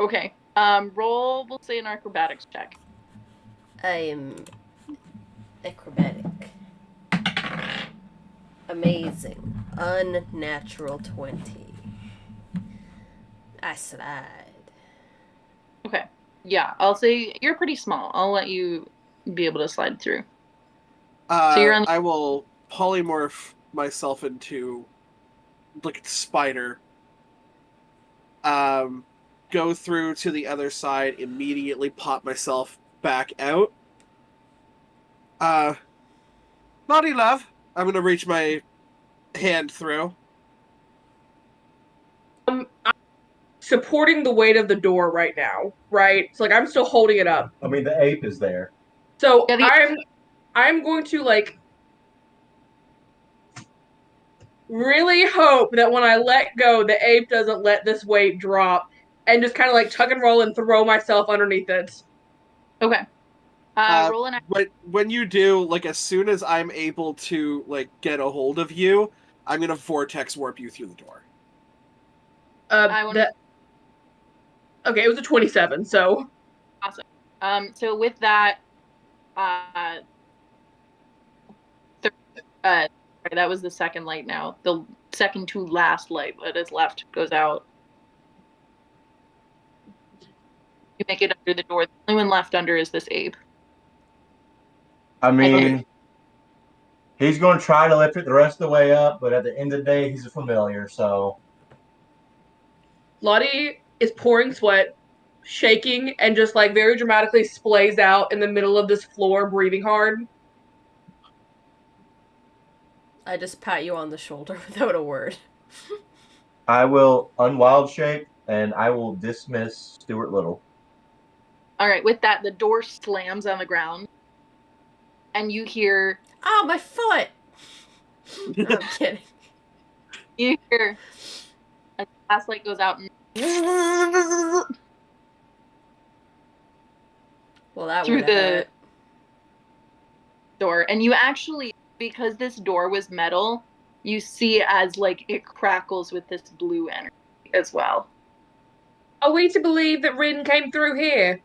Okay. Roll, we'll say an acrobatics check. I am acrobatic. Amazing. Unnatural 20. I slide. Okay. Yeah, I'll say you're pretty small. I'll let you be able to slide through. So you're on. I will polymorph myself into like a spider. Go through to the other side, immediately pop myself back out. Naughty love. I'm gonna reach my hand through. I'm supporting the weight of the door right now, right? So I'm still holding it up. I mean, the ape is there. So Yeah, I'm going to really hope that when I let go, the ape doesn't let this weight drop and just kind of tuck and roll and throw myself underneath it. Okay. Roll an. When you do, as soon as I'm able to get a hold of you, I'm gonna vortex warp you through the door. Okay, it was a 27, so. Awesome. So with that, that was the second light now. The second to last light that is left goes out. You make it under the door. The only one left under is this ape. I mean, he's going to try to lift it the rest of the way up, but at the end of the day, he's a familiar, so. Lottie is pouring sweat, shaking, and just very dramatically splays out in the middle of this floor, breathing hard. I just pat you on the shoulder without a word. I will unwild shape, and I will dismiss Stuart Little. All right, with that, the door slams on the ground, and you hear... Oh, my foot! No, I'm kidding. You hear... as the last light goes out, and... Well, that through would the door. And you actually, because this door was metal, you see as like it crackles with this blue energy as well. Are we to believe that Rin came through here?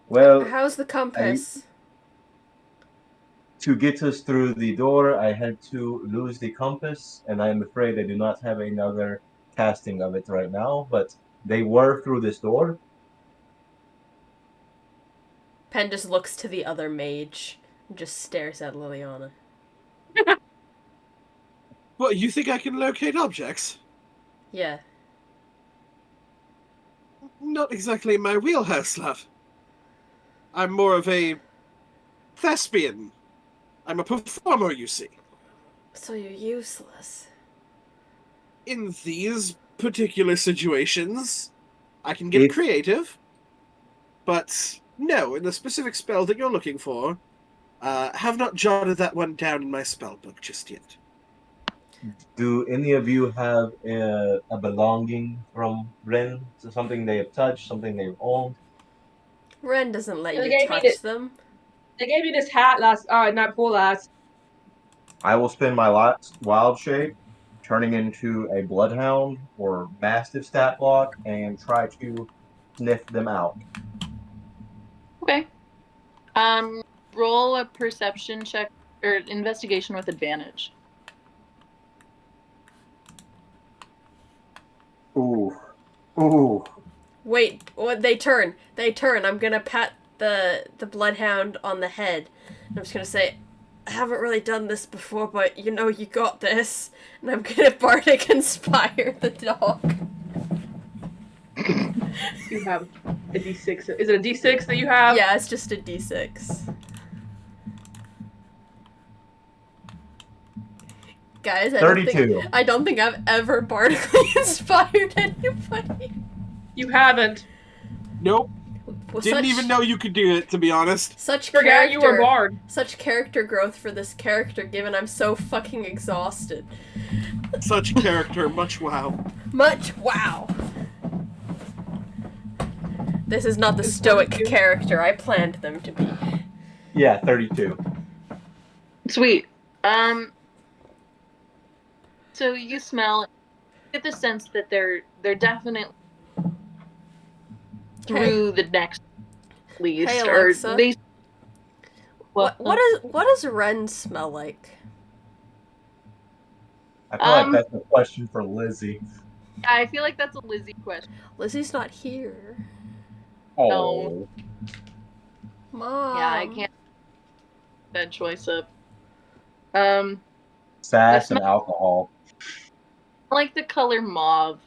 Well, How's the compass? to get us through the door, I had to lose the compass, and I am afraid I do not have another casting of it right now, but they were through this door. Pen just looks to the other mage and just stares at Liliana. What, you think I can locate objects? Yeah. Not exactly my wheelhouse, love. I'm more of a thespian. I'm a performer, you see. So you're useless. In these particular situations, I can get creative. But no, in the specific spell that you're looking for, have not jotted that one down in my spell book just yet. Do any of you have a belonging from Ren? So something they have touched, something they've owned? Ren doesn't let They you gave me touch them. They gave me this hat night before last. I will spend my wild shape, turning into a bloodhound or mastiff stat block, and try to sniff them out. Okay. Roll a perception check or investigation with advantage. Ooh. Ooh. Wait, they turn. They turn. I'm gonna pat the bloodhound on the head. And I'm just gonna say, I haven't really done this before, but you know you got this. And I'm gonna bardic inspire the dog. You have a D6. Is it a D6 that you have? Yeah, it's just a D6. Guys, I 32. don't think I've ever bardically inspired anybody. You haven't. Nope. Well, Didn't even know you could do it, to be honest. Such Forgot character, you were a bard. Such character growth for this character, given I'm so fucking exhausted. Such character, much wow. Much wow. This is not the stoic character I planned them to be. Yeah, 32. Sweet. So you smell, get the sense that they're definitely through the next least, Hey, or Alexa. they. What does Ren smell like? I feel like that's a question for Lizzie. I feel like that's a Lizzie question. Lizzie's not here. Oh. Mom. Yeah, I can't. That choice up. Sass and alcohol. I like the color mauve.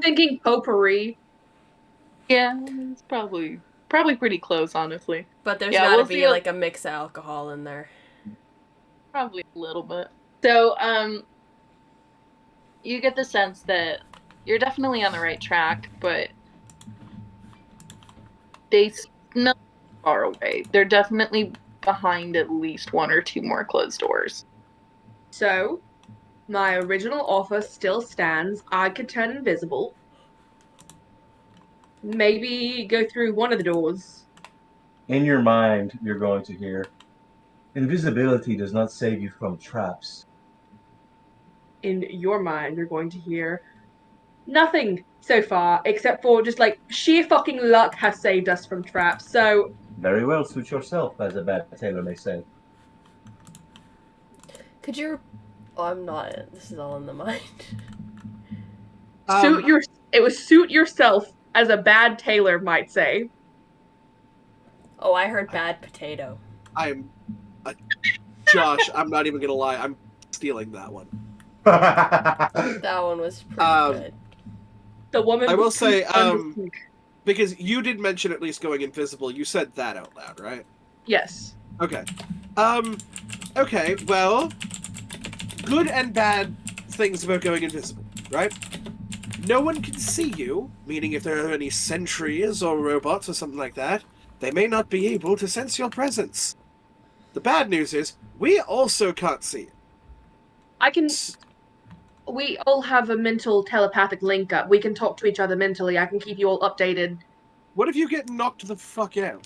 Thinking potpourri. Yeah, it's probably pretty close, honestly. But there's Yeah, gotta we'll be see like a mix of alcohol in there. Probably a little bit. So, you get the sense that you're definitely on the right track, but they smell far away. They're definitely behind at least one or two more closed doors. So, my original offer still stands. I could turn invisible. Maybe go through one of the doors. In your mind, you're going to hear, invisibility does not save you from traps. In your mind, you're going to hear nothing so far, except for just like sheer fucking luck has saved us from traps. So, Very well, suit yourself, as a bad tailor may say. Could you... Oh, I'm not. This is all in the mind. suit yourself, as a bad tailor might say. Oh, I heard bad potato. Josh, I'm not even gonna lie, I'm stealing that one. That one was pretty good. The woman. I will say, because you did mention at least going invisible, you said that out loud, right? Yes. Okay. Okay, well, good and bad things about going invisible, right? No one can see you, meaning if there are any sentries or robots or something like that, they may not be able to sense your presence. The bad news is, we also can't see you. We all have a mental telepathic link up. We can talk to each other mentally. I can keep you all updated. What if you get knocked the fuck out?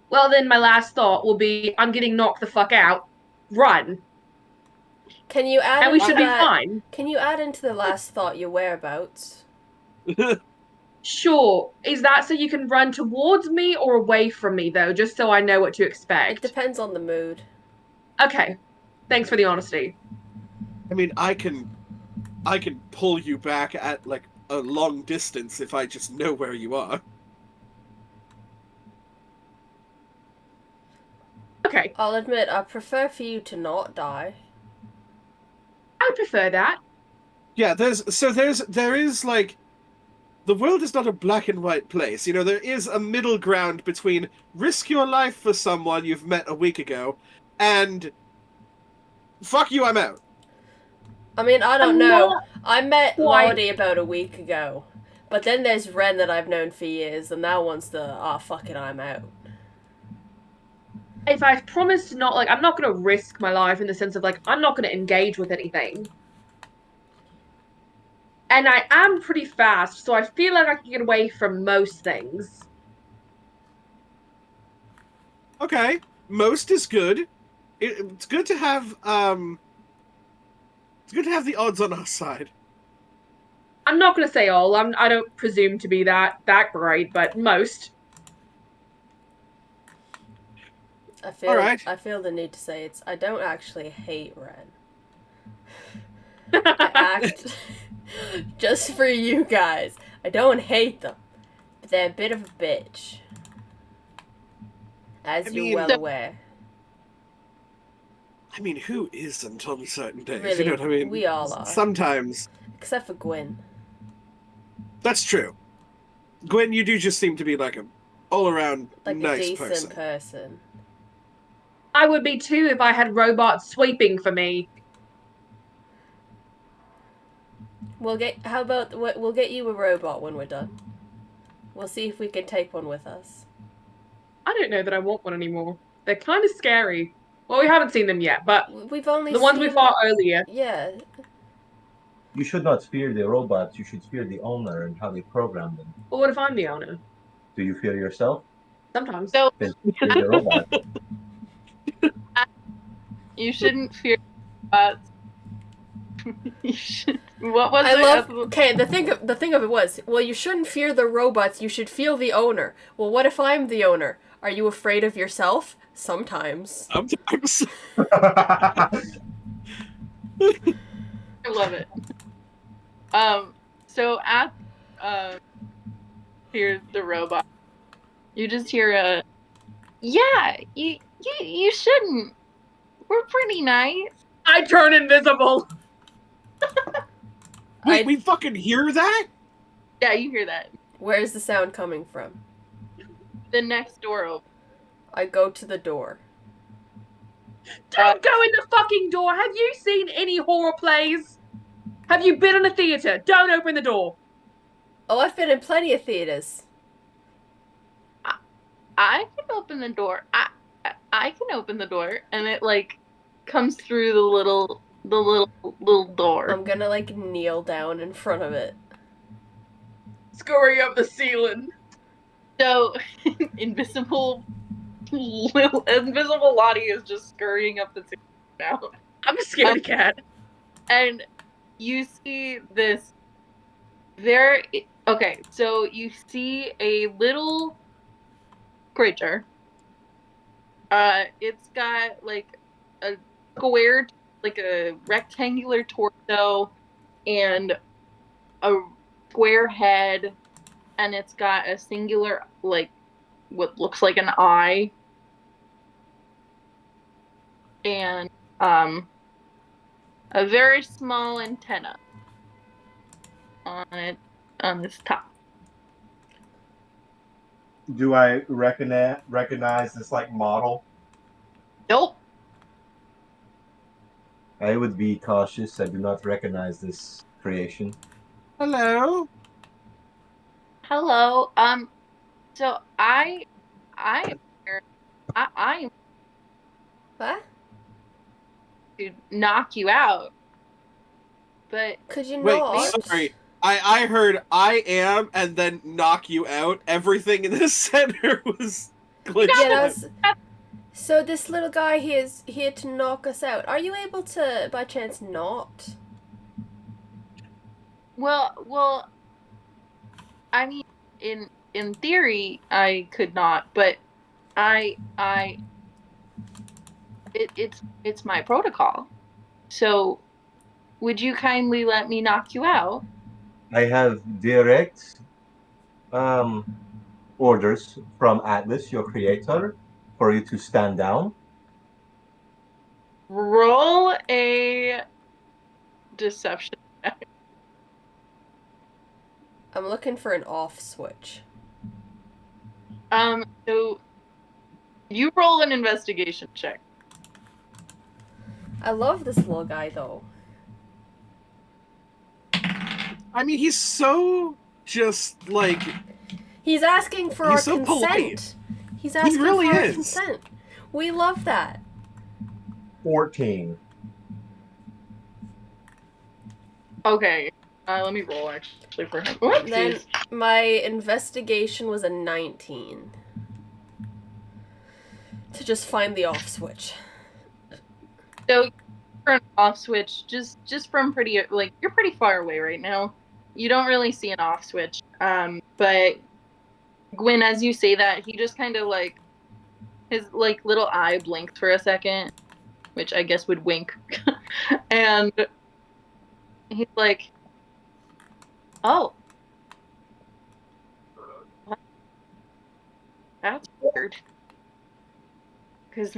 Well, then my last thought will be, I'm getting knocked the fuck out. Run. Can you add And we into should be that? fine. Can you add into the last thought your whereabouts? Sure. Is that so you can run towards me or away from me, though, just so I know what to It expect? depends on the mood. Okay. Thanks for the honesty. I mean, I can pull you back at like a long distance if I just know where you are. Okay. I'll admit, I prefer for you to not die. I would prefer that. Yeah, there is like the world is not a black and white place. You know, there is a middle ground between risk your life for someone you've met a week ago and fuck you, I'm out. I mean, I don't I'm know. not I met quite- Lottie about a week ago. But then there's Ren that I've known for years, and that one's the, fuck it, I'm out. If I've promised to not, like, I'm not going to risk my life in the sense of, like, I'm not going to engage with anything. And I am pretty fast, so I feel like I can get away from most things. Okay, most is good. It's good to have it's good to have the odds on our side. I'm not going to say all. I don't presume to be that great, but most. Alright. I feel the need to say I don't actually hate Ren. I act just for you guys. I don't hate them, but they're a bit of a bitch, as you're well aware. I mean, who isn't on certain days? Really, you know what I mean? we all are. Sometimes. Except for Gwyn. That's true. Gwen, you do just seem to be like a all-around Like nice a decent person. I would be too if I had robots sweeping for me. We'll get you a robot when we're done. We'll see if we can take one with us. I don't know that I want one anymore. They're kind of scary. Well, we haven't seen them yet, but We've only the ones we seen- fought earlier. Yeah. You should not fear the robots. You should fear the owner and how they program them. But what if I'm the owner? Do you fear yourself? Sometimes. So Then fear the robot. you shouldn't fear. You should, what was I it? love. Okay, the thing of it was, well, you shouldn't fear the robots. You should feel the owner. Well, what if I'm the owner? Are you afraid of yourself? Sometimes. Sometimes. I love it. So at hear the robot, you just hear a, yeah, you shouldn't. We're pretty nice. I turn invisible. Wait, we fucking hear that? Yeah, you hear that. Where's the sound coming from? The next door opens. I go to the door. Don't go in the fucking door. Have you seen any horror plays? Have you been in a theater? Don't open the door. Oh, I've been in plenty of theaters. I can open the door. I can open the door, and it like comes through the little door. I'm gonna like kneel down in front of it. Scurry up the ceiling. So invisible Lottie is just scurrying up the ceiling now. I'm a scaredy cat. And you see this okay, so you see a little creature. It's got like a square, like a rectangular torso and a square head, and it's got a singular, like, what looks like an eye, and a very small antenna on its top. Do I recognize this like model? Nope. I would be cautious. I do not recognize this creation. Hello? Hello. So I am What? to knock you out, but Could you Wait, not? sorry. I heard I am and then knock you out. Everything in this center was glitched. Yeah, out. So this little guy he is here to knock us out. Are you able to, by chance, not? Well, I mean, in theory, I could not, but I it's my protocol. So, would you kindly let me knock you out? I have direct um, orders from Atlas, your creator, for you to stand down. Roll a deception check. I'm looking for an off switch. So you roll an investigation check. I love this little guy though. I mean, he's so just like He's asking for He's our so consent. polite. He's asking really for our is. consent. We love that. 14. Okay. Let me roll actually for him. Then Whoopsies. my investigation was a 19. To just find the off switch. So for an off switch, just from pretty like you're pretty far away right now. You don't really see an off switch. But Gwen, as you say that, he just kind of like his like little eye blinks for a second, which I guess would wink, and he's like, "Oh, that's weird." Because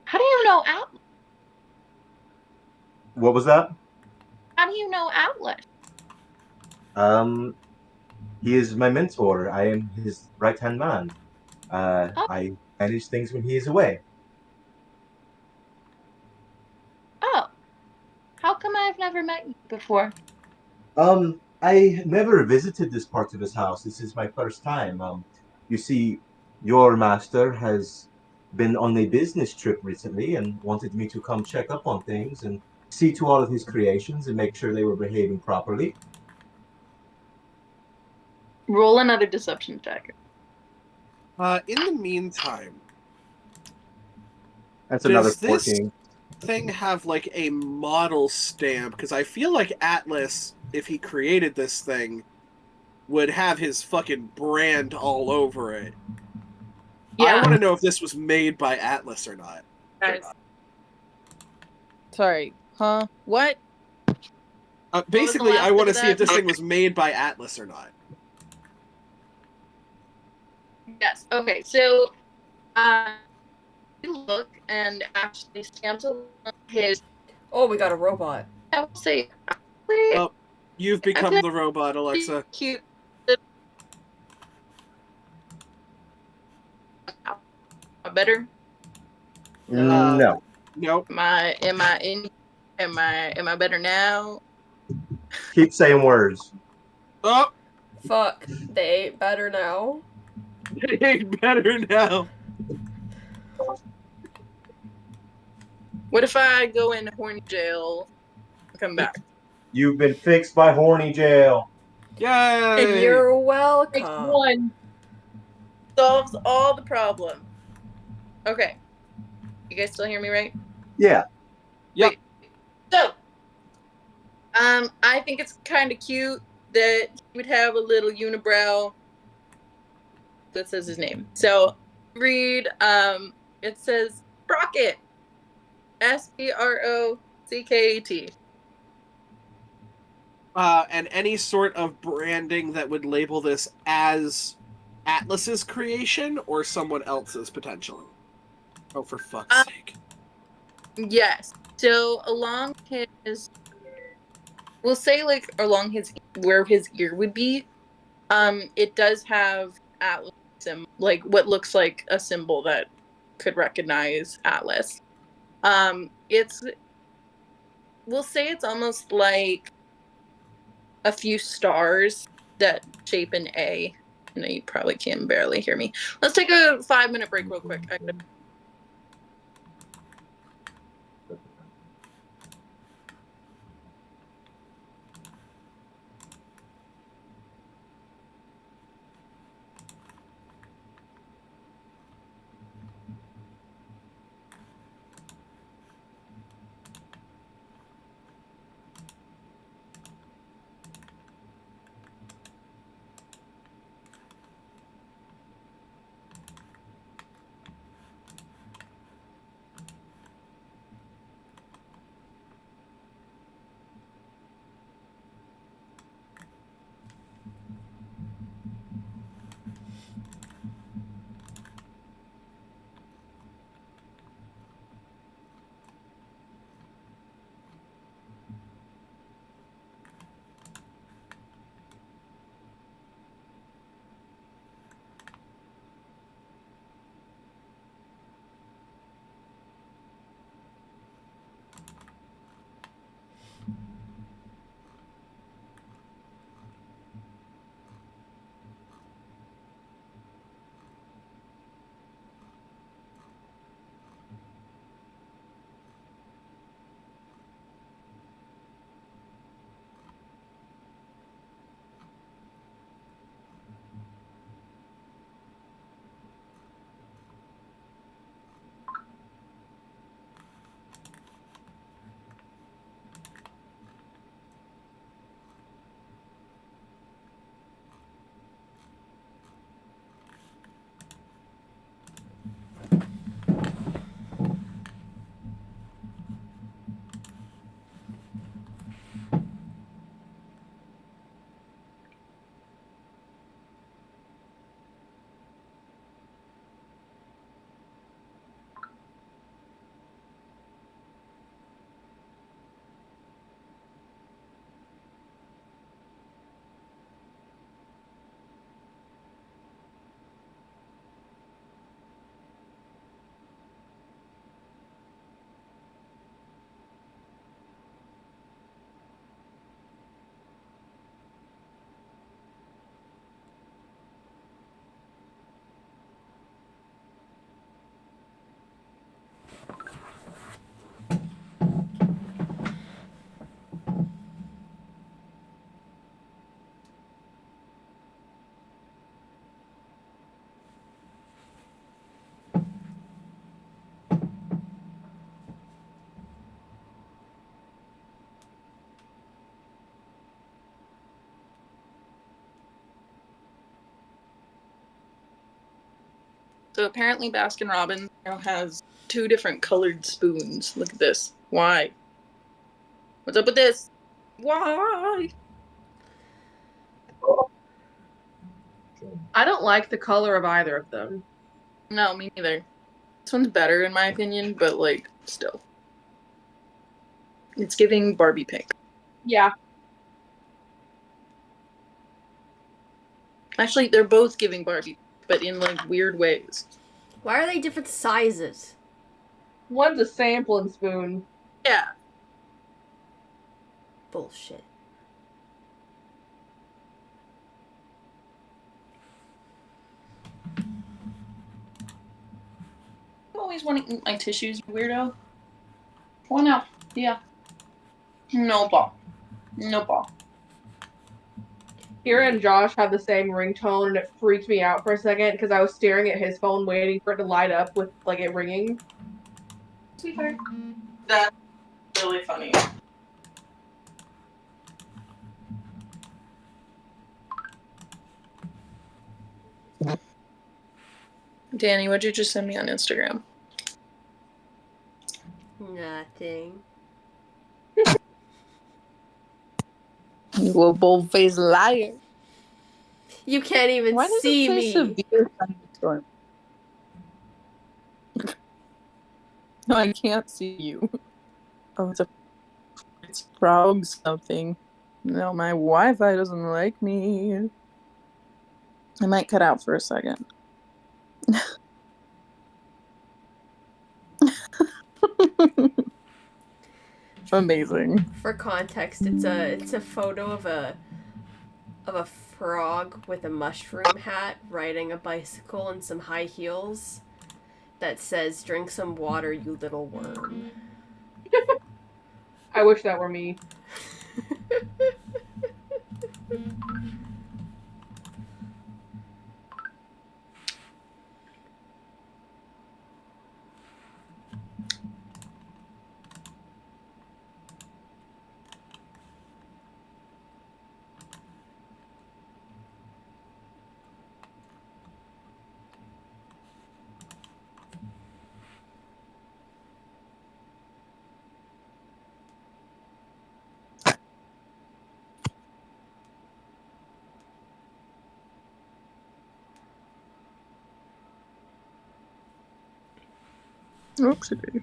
how do you know Atlas? What was that? How do you know Atlas? Um, he is my mentor. I am his right-hand man. Oh. I manage things when he is away. Oh, how come I've never met you before? I never visited this part of his house. This is my first time. You see, your master has been on a business trip recently and wanted me to come check up on things and see to all of his creations and make sure they were behaving properly. Roll another deception check. In the meantime, That's another does this 14. thing have like a model stamp? Because I feel like Atlas, if he created this thing, would have his fucking brand all over it. I Yeah. want to know if this was made by Atlas or not. Guys. Sorry. Huh? What? Basically, last I bit want to of see if that? this thing was made by Atlas or not. Yes. Okay. So, look and actually stamped on his. Oh, we got a robot. I will say, Oh, you've become the robot, Alexa. cute. Better. No. Nope. Am I better now? Keep saying words. Oh, Fuck. They ain't better now. it ain't better now. What if I go in horny jail and come back? You've been fixed by horny jail. Yay! You're Takes welcome. one. Solves all the problem. Okay. You guys still hear me right? Yeah. Yep. Wait. So, I think it's kind of cute that he would have a little unibrow that says his name. So, read, it says Sprocket. Sprockat. And any sort of branding that would label this as Atlas's creation or someone else's potentially. Oh, for fuck's sake. Yes. So along his, we'll say like along his where his ear would be, it does have Atlas like what looks like a symbol that could recognize Atlas. It's we'll say it's almost like a few stars that shape an A. I know you probably can barely hear me. Let's take a 5-minute break real quick. So apparently Baskin Robbins now has 2 different colored spoons. Look at this. Why? What's up with this? Why? I don't like the color of either of them. No, me neither. This one's better in my opinion, but like still. It's giving Barbie pink. Yeah. Actually, they're both giving Barbie, but in like weird ways. Why are they different sizes? One's a sampling spoon. Yeah. Bullshit. I always want to eat my tissues, you weirdo. Oh no. Yeah. No ball. No ball. Kira and Josh have the same ringtone, and it freaked me out for a second because I was staring at his phone waiting for it to light up with like it ringing. Sweetheart. That's really funny. Danny, what'd you just send me on Instagram? Nothing. You little bold-faced liar. You can't even Why does see it say me. severe thunderstorm? No, I can't see you. Oh, it's frog something. No, my Wi-Fi doesn't like me. I might cut out for a second. Amazing. For context, it's a photo of a frog with a mushroom hat riding a bicycle and some high heels that says, "Drink some water, you little worm." I wish that were me. Oopsie.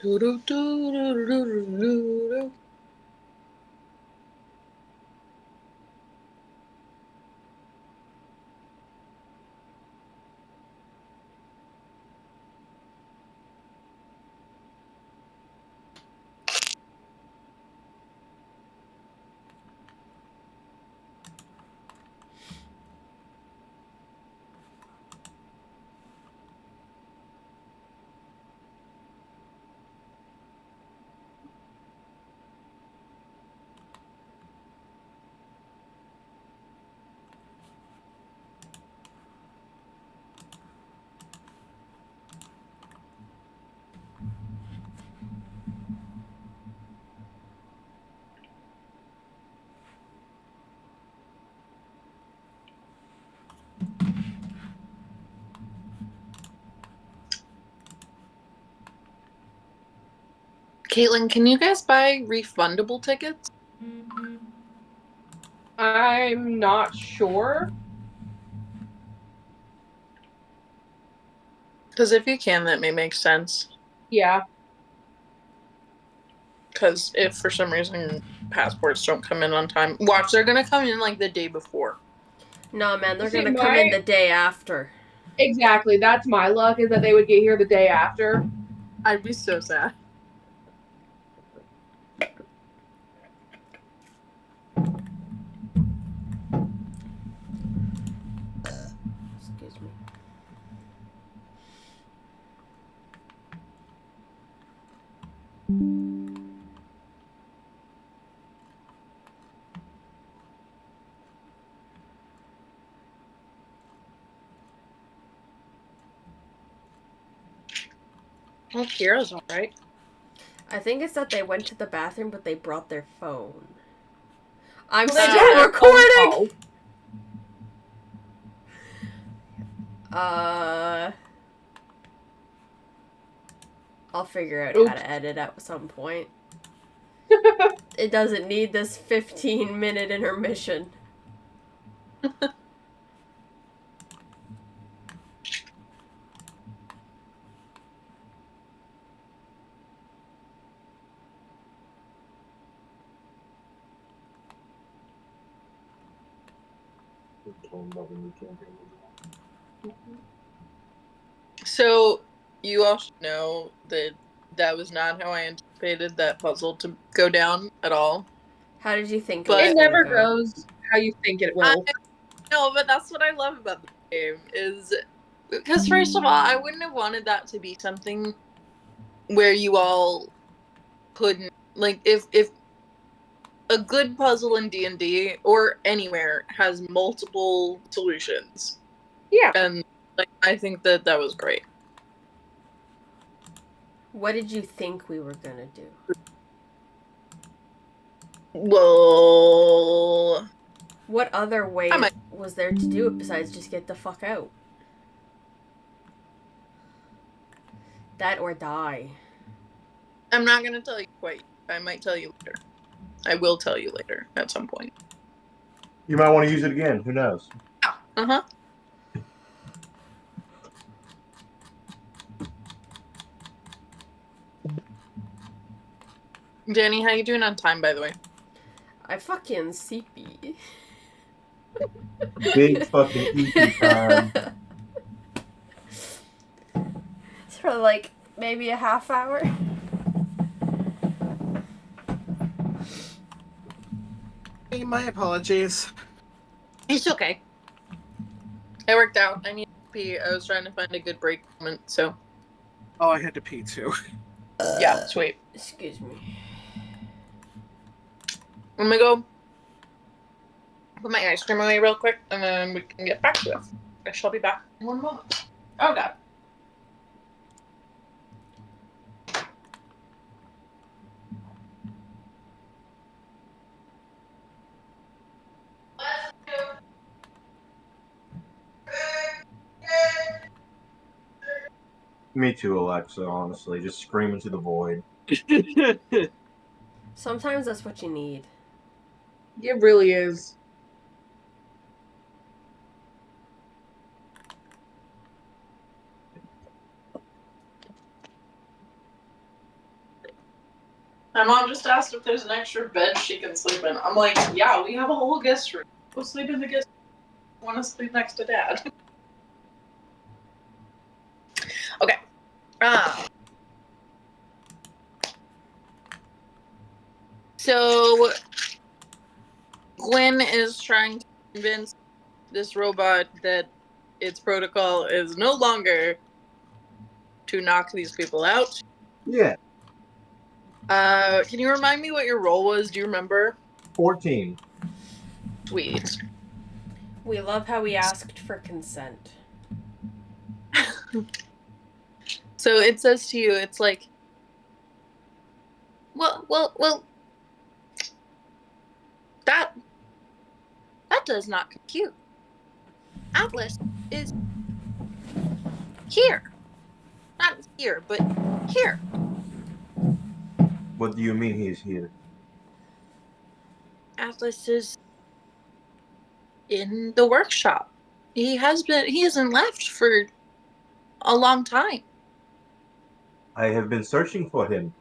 Do-do-do-do-do-do-do-do. Caitlin, can you guys buy refundable tickets? I'm not sure. Because if you can, that may make sense. Yeah. Because if for some reason passports don't come in on time, watch, they're gonna come in like the day before. Nah, man, they're See, gonna come in the day after. Exactly. That's my luck, is that they would get here the day after. I'd be so sad. Excuse me. Oh, Kira's alright. I think it's that they went to the bathroom, but they brought their phone. I'm Well, they still did have a phone recording! call. I'll figure out Oops. how to edit at some point. It doesn't need this 15-minute intermission. So, you all should know that that was not how I anticipated that puzzle to go down at all. How did you think But- it was It gonna never go? goes how you think it will. No, but that's what I love about the game is because first of all, I wouldn't have wanted that to be something where you all couldn't like if a good puzzle in D&D or anywhere has multiple solutions. Yeah. And like I think that was great. What did you think we were gonna do? Well, What other way I might- was there to do it besides just get the fuck out? That or die. I'm not gonna tell you quite. I might tell you later. I will tell you later at some point. You might want to use it again. Who knows? Uh-huh. Danny, how you doing on time, by the way? I fucking CP. Big fucking EP time. It's for like maybe a half hour. Hey, my apologies. It's okay. It worked out. I need to pee. I was trying to find a good break moment, so Oh, I had to pee too. yeah, sweet. Excuse me. I'm gonna go put my ice cream away real quick, and then we can get back to it. I shall be back in 1 moment. Oh god. Me too, Alexa, honestly. Just scream into the void. Sometimes that's what you need. It really is. My mom just asked if there's an extra bed she can sleep in. I'm like, yeah, we have a whole guest room. Go sleep in the guest room. I want to sleep next to Dad. Okay. So Gwen is trying to convince this robot that its protocol is no longer to knock these people out. Yeah, Can you remind me what your role was? Do you remember? 14. Sweet. We love how we asked for consent. So it says to you, it's like, well, that does not compute. Atlas is here. Not here, but here. What do you mean he's here? Atlas is in the workshop. He hasn't left for a long time. I have been searching for him.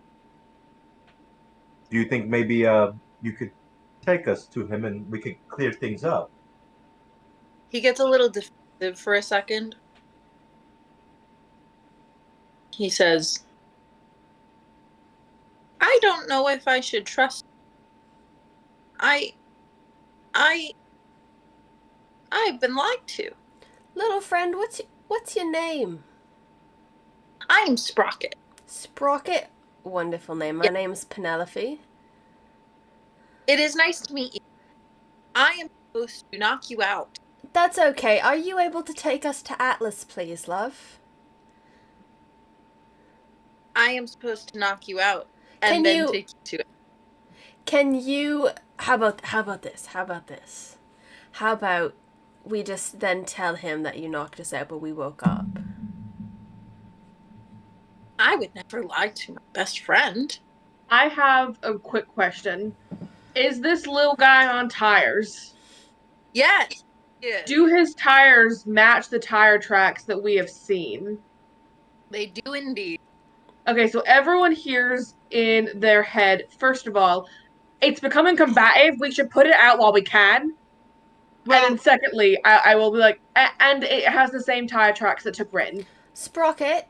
Do you think maybe you could take us to him and we could clear things up? He gets a little defensive for a second. He says, I don't know if I should trust. I've been lied to. Little friend, what's your name? I'm Sprocket. Sprocket? Wonderful name. My Yeah. name's Penelope. It is nice to meet you. I am supposed to knock you out. That's okay. Are you able to take us to Atlas, please, love? I am supposed to knock you out Can and then you- take you to it. Can you... How about this? How about we just then tell him that you knocked us out, but we woke up? I would never lie to my best friend. I have a quick question. Is this little guy on tires? Yes. Yeah. Do his tires match the tire tracks that we have seen? They do indeed. Okay, so everyone hears in their head, first of all, it's becoming combative. We should put it out while we can. Well, And then secondly, I will be like, and it has the same tire tracks that took Rin. Sprocket,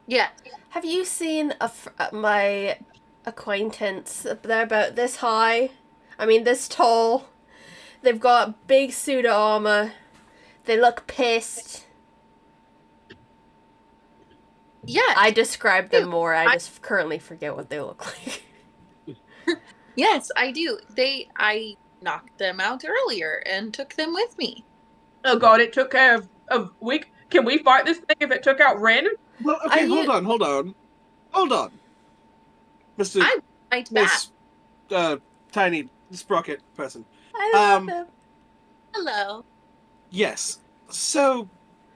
yeah. have you seen my acquaintance? They're about this high. I mean, this tall. They've got big suit of armor. They look pissed. Yes. I described them more. I just currently forget what they look like. Yes, I do. I knocked them out earlier and took them with me. Oh god, it took care of can we fight this thing if it took out Rin? Well, okay, Are hold you- on, Mr. I fight back. Miss, tiny sprocket person. I love Um, them. Hello. Yes. So,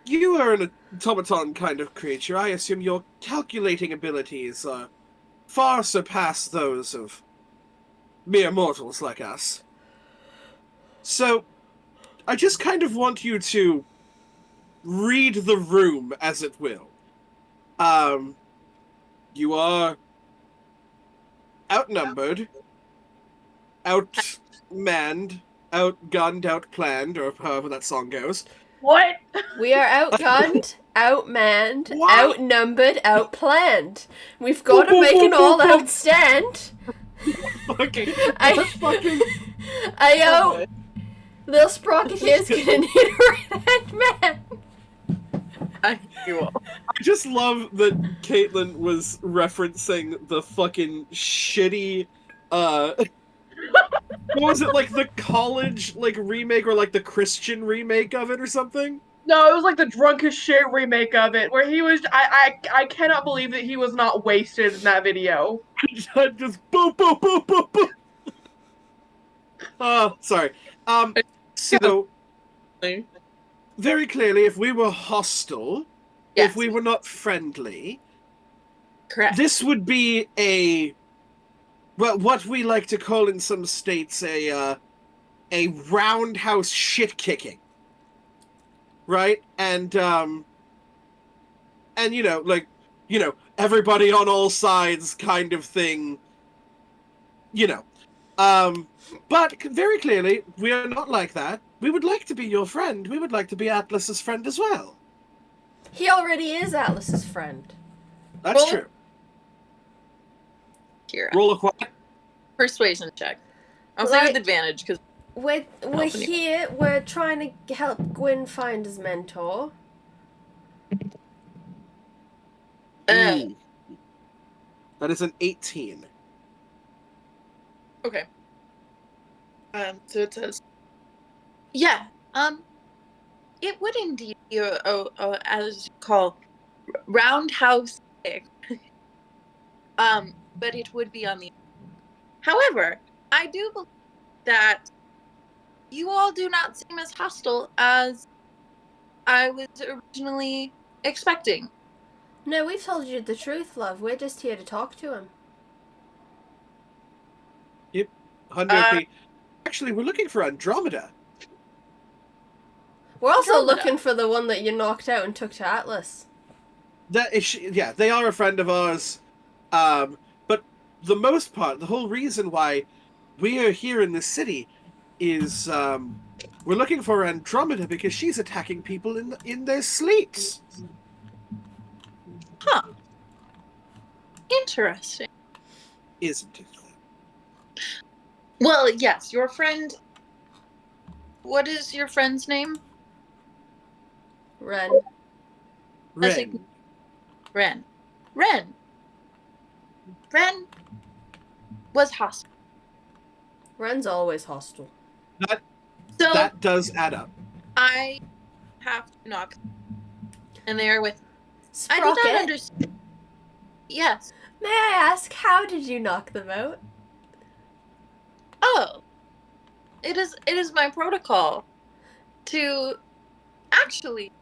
you are an automaton kind of creature. I assume your calculating abilities far surpass those of mere mortals like us. So, I just kind of want you to read the room as it will. You are outnumbered, outmanned, outgunned, outplanned, or however that song goes. What? We are outgunned, outmanned, What? outnumbered, outplanned. We've got to make an all-out stand. Okay. Lil Sprocket here's gonna need a red man. I you all. I just love that Caitlin was referencing the fucking shitty, what was it, like the college, like, remake, or like the Christian remake of it or something? No, it was like the drunk as shit remake of it, where he was. I cannot believe that he was not wasted in that video. Just boop, boop, boop, boop, boop. Oh, sorry. So, very clearly, if we were hostile, Yes. if we were not friendly, Correct. this would be what we like to call in some states a roundhouse shit kicking, right? And everybody on all sides kind of thing, But very clearly, we are not like that. We would like to be your friend. We would like to be Atlas's friend as well. He already is Atlas's friend. That's Roll- true. Kira. Roll a what? Persuasion check. I'll say Like- with advantage because We're Helping you. here. We're trying to help Gwyn find his mentor. Ooh. That is an 18. okay. So it says, yeah. It would indeed be a as you call roundhouse kick. But it would be on the. However, I do believe that you all do not seem as hostile as I was originally expecting. No, we've told you the truth, love. We're just here to talk to him. Hundo P. Actually, we're looking for Andromeda. We're also Andromeda. looking for the one that you knocked out and took to Atlas. That is, yeah, they are a friend of ours. But the most part, the whole reason why we are here in this city is we're looking for Andromeda because she's attacking people in their sleeps. Huh. Interesting. Isn't it? Well, yes, your friend. What is your friend's name? Ren. I think- Ren. Ren was hostile. Ren's always hostile. So That does add up. I have to knock, and they are with. I did not Sprocket, understand. Yes. may I ask, how did you knock them out? Oh, it is my protocol to actually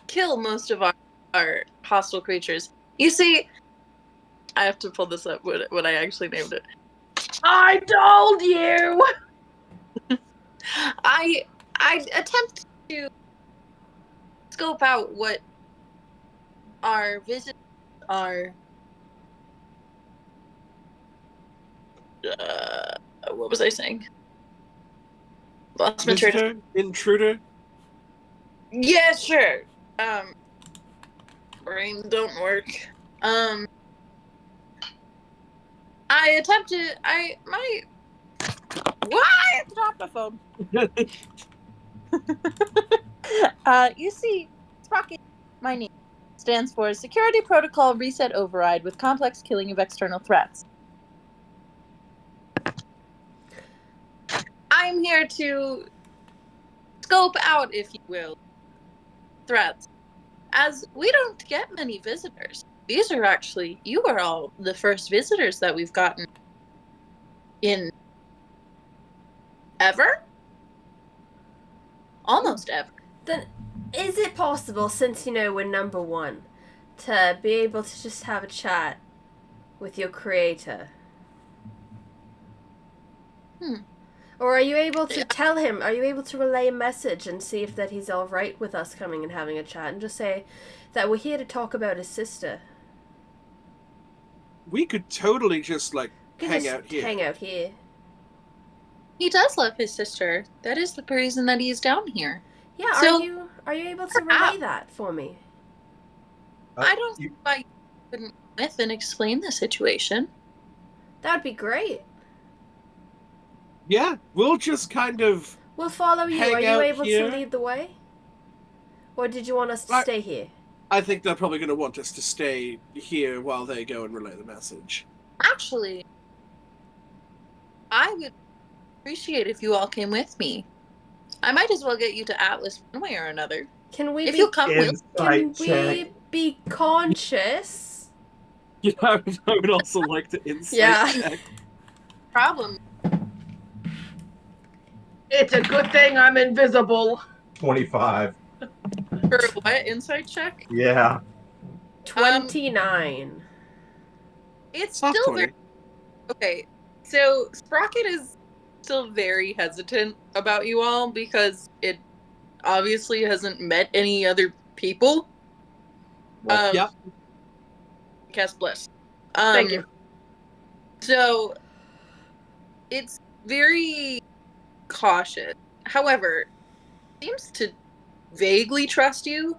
kill most of our hostile creatures. You see, I have to pull this up when I actually named it. I told you. I attempt to scope out what our visitors are. What was I saying? Lost my train of- Visitor, intruder. Yeah, sure. Brain don't work. I attempted. Why? Drop the phone. You see, Sprocket, my name, stands for Security Protocol Reset Override with complex killing of external threats. I'm here to scope out, if you will, threats. As we don't get many visitors. These are actually, you are all the first visitors that we've gotten in ever? Almost ever. Then, is it possible, since you know we're number one, to be able to just have a chat with your creator? Or are you able to tell him, are you able to relay a message and see if that he's alright with us coming and having a chat and just say that we're here to talk about his sister? We could totally just We could hang just out here. hang out here. He does love his sister. That is the reason that he's down here. Yeah, So- are you able to relay Perhaps. that for me? I don't see why you couldn't with and explain the situation. That would be great. Yeah, we'll just kind of. We'll follow you. Hang Are you out able here. to lead the way? Or did you want us to I- stay here? I think they're probably going to want us to stay here while they go and relay the message. Actually, I would appreciate if you all came with me. I might as well get you to Atlas one way or another. Can we If be you come with Insight can check. we be conscious? Yeah, I would also like to insight Yeah. check. problem. It's a good thing I'm invisible. 25. For what? Insight check? Yeah. 29. It's Soft still 20. very... Okay, so Sprocket is still very hesitant about you all because it obviously hasn't met any other people. Yep. Cast Bliss. Thank you. So, it's very cautious. However, seems to vaguely trust you.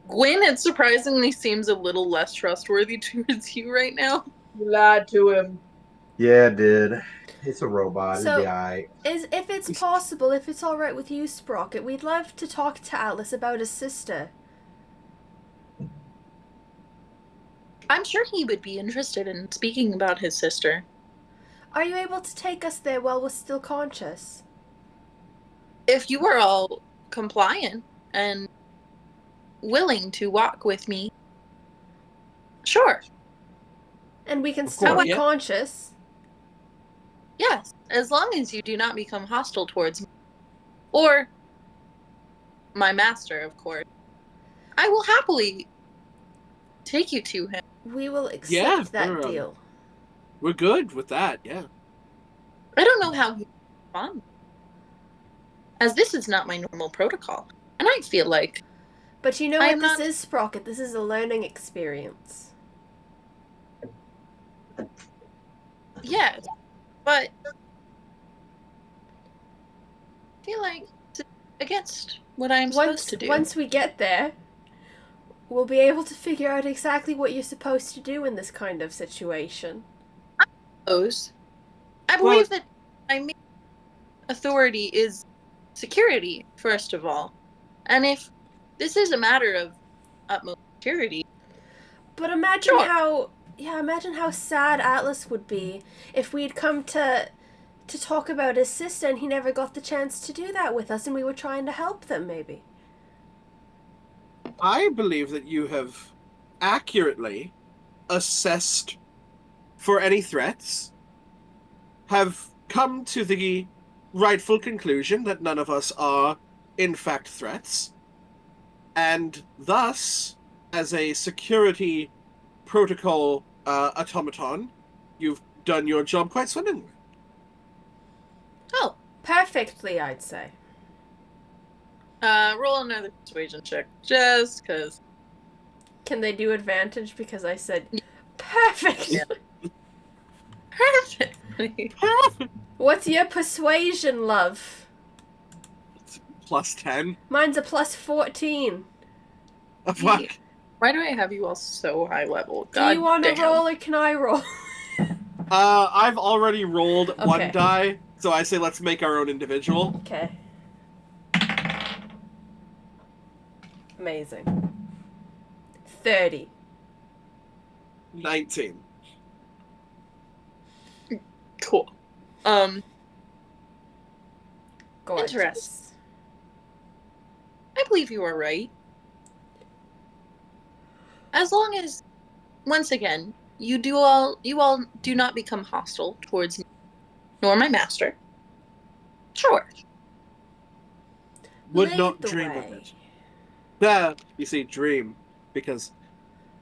Gwen, it surprisingly seems a little less trustworthy towards you right now. You lied to him. Yeah, it did. It's a robot. So- It'll be alright. If it's possible, if it's alright with you, Sprocket, we'd love to talk to Atlas about his sister. I'm sure he would be interested in speaking about his sister. Are you able to take us there while we're still conscious? If you are all compliant and willing to walk with me, sure. And we can Of still course, be yeah. conscious. Yes, as long as you do not become hostile towards me. Or my master, of course. I will happily take you to him. We will accept Yeah, that we're, deal. We're good with that, yeah. I don't know how he responds, as this is not my normal protocol, and I feel like But you know I what am this not- is, Sprocket? This is a learning experience. yes, but I feel like it's against what I am supposed to do. Once we get there, we'll be able to figure out exactly what you're supposed to do in this kind of situation. I believe that my main authority is security, first of all. And if this is a matter of utmost security, But imagine Sure. imagine how sad Atlas would be if we'd come to talk about his sister and he never got the chance to do that with us and we were trying to help them, maybe. I believe that you have accurately assessed for any threats, have come to the rightful conclusion that none of us are, in fact, threats, and thus, as a security protocol automaton, you've done your job quite swimmingly. oh, Perfectly, I'd say. roll another persuasion check, just because. Can they do advantage because I said perfect? Yeah. Perfectly. What's your persuasion, love? Plus 10. Mine's a plus 14. Fuck. Why do I have you all so high level? Do you want to damn. roll or can I roll? I've already rolled Okay. one die, so I say let's make our own individual. Okay. Amazing. 30. 19. Cool. Gorgeous. Interesting. I believe you are right. As long as, once again, you all do not become hostile towards me, nor my master. Sure. Would Lead not the dream way. of it. Yeah, you see, dream, because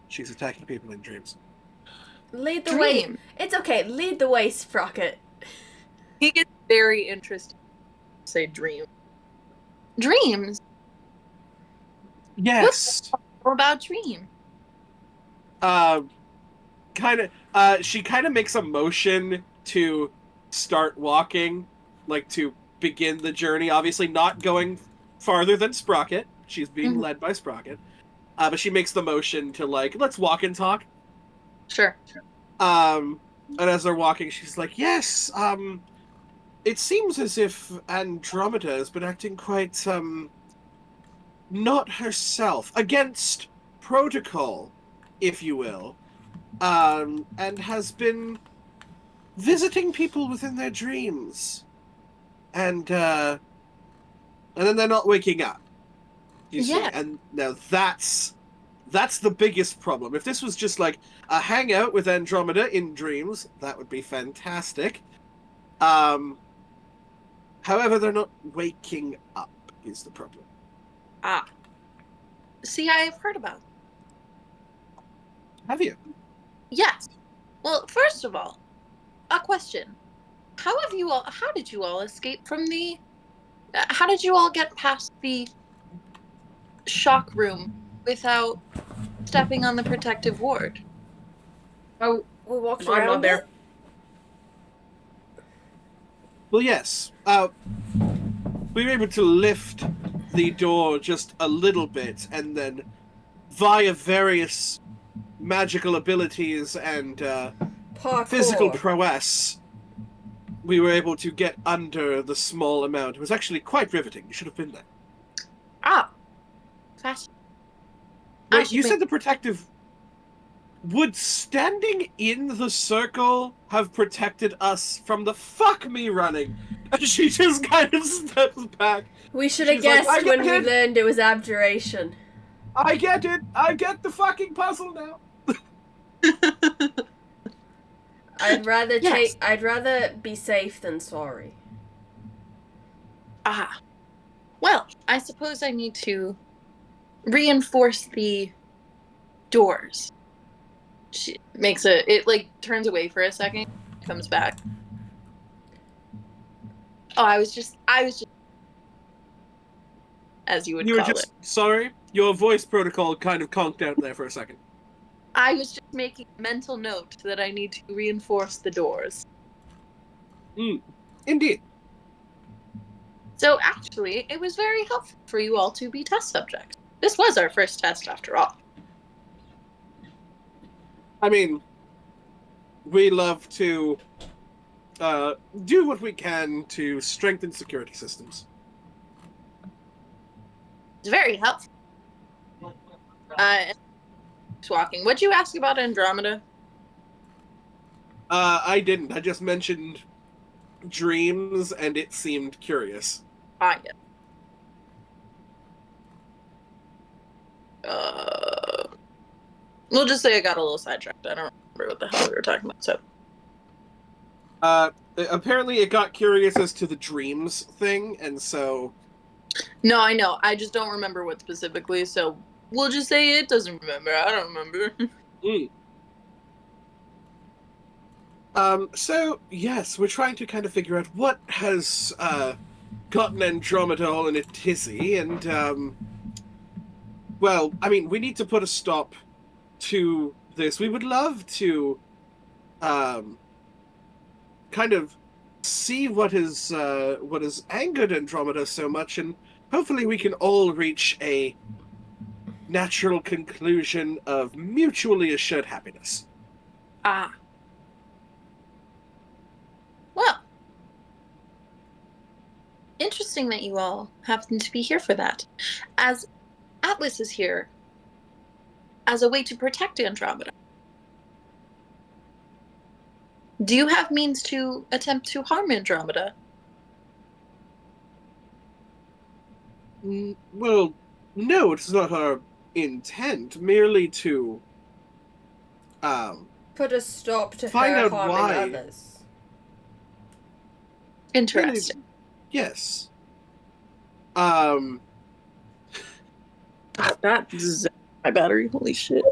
she's attacking people in dreams. Lead the way. Dream. It's okay. Lead the way, Sprocket. He gets very interested. Say dream. Dreams? Yes. What about dream? She kind of makes a motion to start walking, like to begin the journey. Obviously, not going farther than Sprocket. She's being Mhm. led by Sprocket. But she makes the motion to, like, let's walk and talk. Sure. And as they're walking, she's like, yes, it seems as if Andromeda has been acting quite, not herself, against protocol, if you will, and has been visiting people within their dreams. And then they're not waking up. You see? Yeah. And now that's the biggest problem. If this was just like a hangout with Andromeda in dreams, that would be fantastic. However, they're not waking up is the problem. Ah. See, I have heard about it. Have you? Yes. Well, first of all, a question. How did you all escape from the... how did you all get past the shock room without stepping on the protective ward? Oh, We walked I'm around not there. it. Well, yes. We were able to lift the door just a little bit, and then via various magical abilities and Parkour. physical prowess, we were able to get under the small amount. It was actually quite riveting. You should have been there. Ah. Fascinating. I Wait, should you make- said the protective... Would standing in the circle have protected us from the fuck me running? And she just kind of steps back. We should have She's like, guessed "I when get we it." learned it was abjuration. I get it. I get the fucking puzzle now. I'd rather Yes. I'd rather be safe than sorry. Ah. Well, I suppose I need to reinforce the doors. She makes it like turns away for a second, comes back. Oh, I was just as you would You were call just it. sorry. Your voice protocol kind of conked out there for a second. I was just making a mental note that I need to reinforce the doors. Indeed. So actually, it was very helpful for you all to be test subjects. This was our first test after all. I mean, we love to do what we can to strengthen security systems. It's very helpful. Walking. What'd you ask about Andromeda? I didn't. I just mentioned dreams, and it seemed curious. Ah, yeah. We'll just say I got a little sidetracked. I don't remember what the hell we were talking about. So, Apparently it got curious as to the dreams thing, and so... no, I know. I just don't remember what specifically, so we'll just say it doesn't remember. I don't remember. So, yes, we're trying to kind of figure out what has, gotten Andromeda all in a tizzy, and, well, I mean, we need to put a stop to this. We would love to, kind of see what has angered Andromeda so much, and hopefully we can all reach a natural conclusion of mutually assured happiness. Ah. Well, interesting that you all happen to be here for that. As Atlas is here as a way to protect Andromeda. Do you have means to attempt to harm Andromeda? Well, no, it's not our intent. Merely to, Put a stop to find her out harming why. others. Interesting. Yes. That is my battery. Holy shit.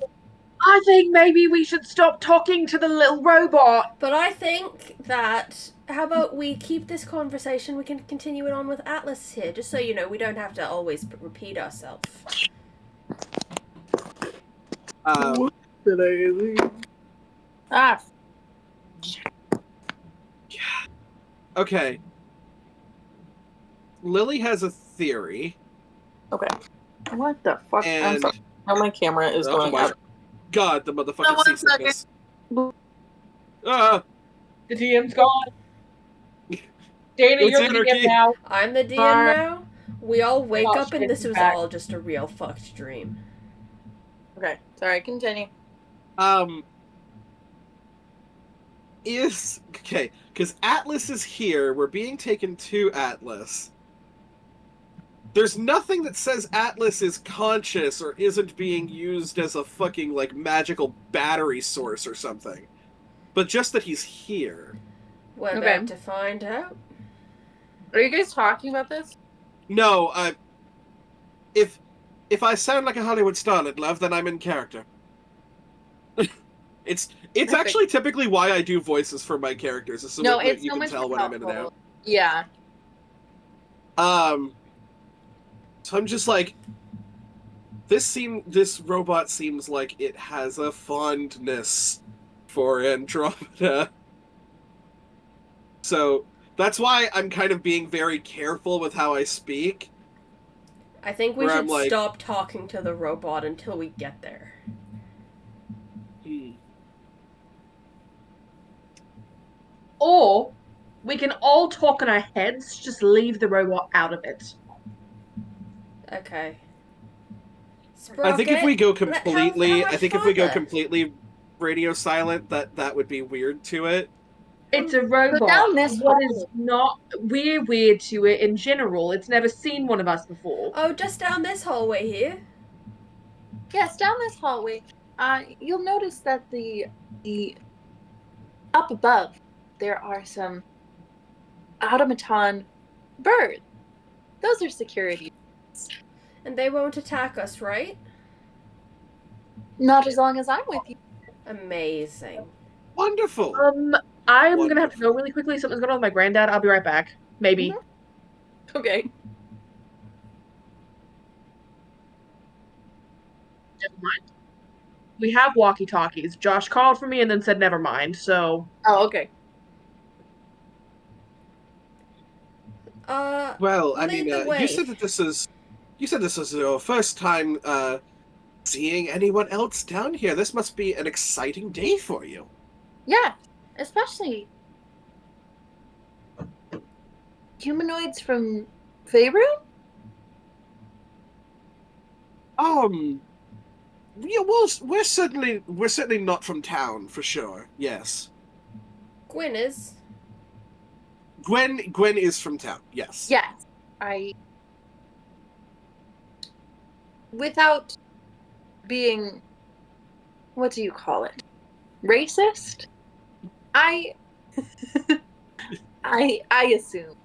I think maybe we should stop talking to the little robot. But I think that, how about we keep this conversation, we can continue it on with Atlas here, just so you know, we don't have to always repeat ourselves. Did I leave? Ah. Okay. Lily has a theory. Okay. What the fuck? I'm And sorry. Now my camera is oh going my out. God, the motherfucking No, 1 seasickness. The DM's gone. Dana, It's you're the anarchy. DM now. I'm the DM now. We all wake up and this was all just a real fucked dream. Okay. Sorry, continue. Is okay, because Atlas is here. We're being taken to Atlas. There's nothing that says Atlas is conscious or isn't being used as a fucking, like, magical battery source or something. But just that he's here. We're Okay. about to find out. Are you guys talking about this? No, if I sound like a Hollywood starlet, love, then I'm in character. It's Perfect. actually typically why I do voices for my characters, so No, that it's you so can much tell more when I'm in and helpful. out. Yeah. So I'm just like, this robot seems like it has a fondness for Andromeda. So that's why I'm kind of being very careful with how I speak. I think we Where should I'm like- stop talking to the robot until we get there. Or we can all talk in our heads, just leave the robot out of it. Okay. I think if we go Sprocket, completely, how I much think if we go farther? completely radio silent, that would be weird to it. It's a robot. down this What hall. is not we're weird to it in general. It's never seen one of us before. Oh, just down this hallway here. Yes, down this hallway. You'll notice that the up above there are some automaton birds. Those are security. And they won't attack us, right? Not as long as I'm with you. Amazing. Wonderful. I'm gonna have to go really quickly. Something's going on with my granddad. I'll be right back. Maybe. Okay. Never mind. We have walkie-talkies. Josh called for me and then said never mind. So Oh, okay. Well, I lead mean, the way. you said this is your first time seeing anyone else down here. This must be an exciting day for you. Yeah, especially humanoids from Faerun? Yeah, well, we're certainly not from town for sure. Yes, Gwyn is. Gwen is from town. Yes. Yes. Without being, what do you call it? Racist? I assume.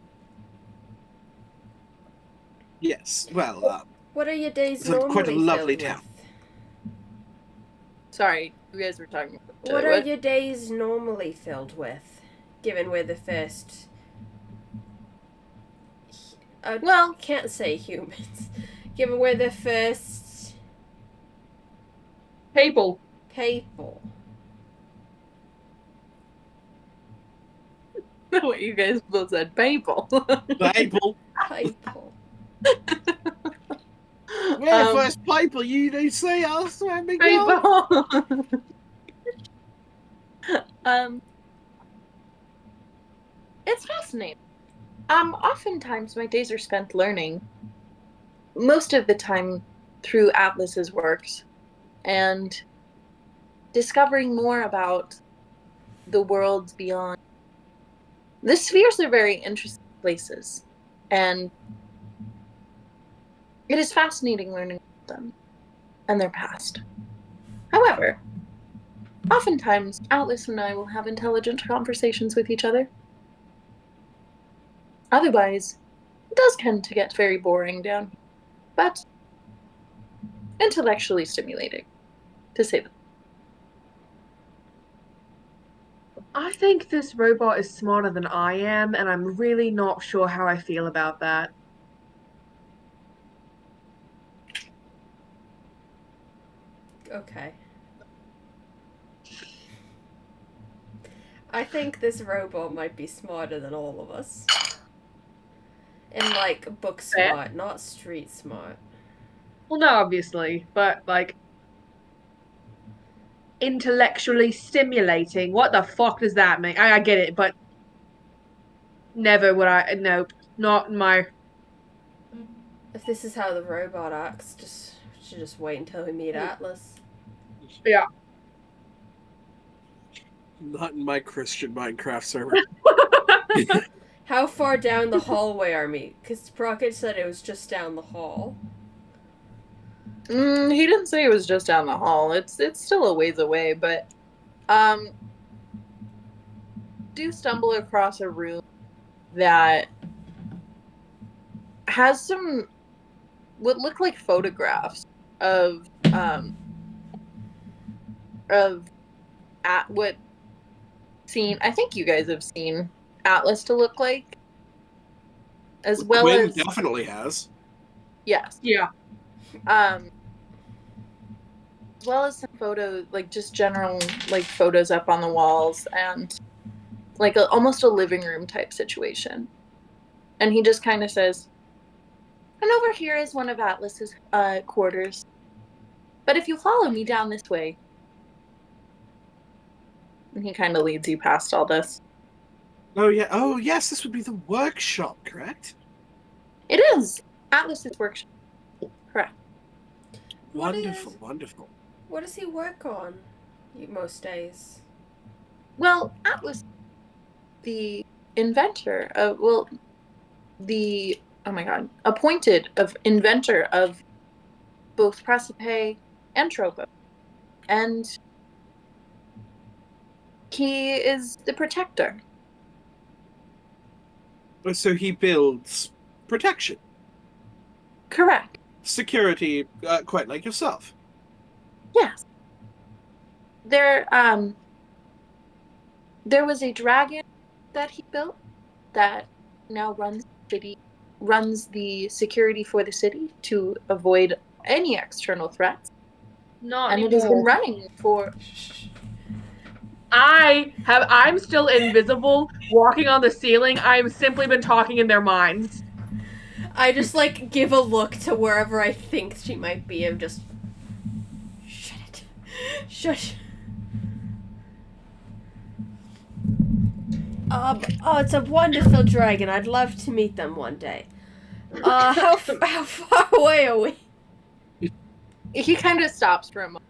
Yes. Well, What are your days it's normally quite a lovely filled town. with? Sorry, you guys were talking about each What other. are your days normally filled with? Given we're the first. Well, Can't say humans. Given we're the first people. people. what you guys both said, people. People. People. We're the first people. You see us when we go. people. It's fascinating. Oftentimes my days are spent learning. Most of the time through Atlas's works and discovering more about the worlds beyond. The spheres are very interesting places, and it is fascinating learning about them and their past. However, oftentimes Atlas and I will have intelligent conversations with each other. Otherwise, it does tend to get very boring down here, but intellectually stimulating, to say the least. I think this robot is smarter than I am, and I'm really not sure how I feel about that. Okay. I think this robot might be smarter than all of us. And like book smart, not street smart. Well, no, obviously, but like intellectually stimulating. What the fuck does that mean? I get it, but never would I. Nope, not my. If this is how the robot acts, should just wait until we meet Atlas. Yeah. Not in my Christian Minecraft server. How far down the hallway are we? Because Sprocket said it was just down the hall. He didn't say it was just down the hall. It's still a ways away, but do stumble across a room that has some what look like photographs of at what I think you guys have seen Atlas to look like, as well Gwen as definitely has. yes, Yeah. as well as some photos, like just general like photos up on the walls and like almost a living room type situation. And he just kind of says, and over here is one of Atlas's quarters. But if you follow me down this way, and he kind of leads you past all this. Oh yeah. Oh yes, this would be the workshop, correct? It is Atlas's workshop. Correct. Wonderful, wonderful. What does he work on most days? Well, Atlas, the inventor of, appointed of inventor of both Precipe and Tropo. And he is the protector. So he builds protection, Correct. security, quite like yourself. Yes. There was a dragon that he built that now runs the security for the city to avoid any external threats. Not And it has been anymore. running for I'm still invisible, walking on the ceiling. I've simply been talking in their minds. I just like give a look to wherever I think she might be and just shut it. Shush. Oh, it's a wonderful dragon. I'd love to meet them one day. How far away are we? he kind of stops for a moment.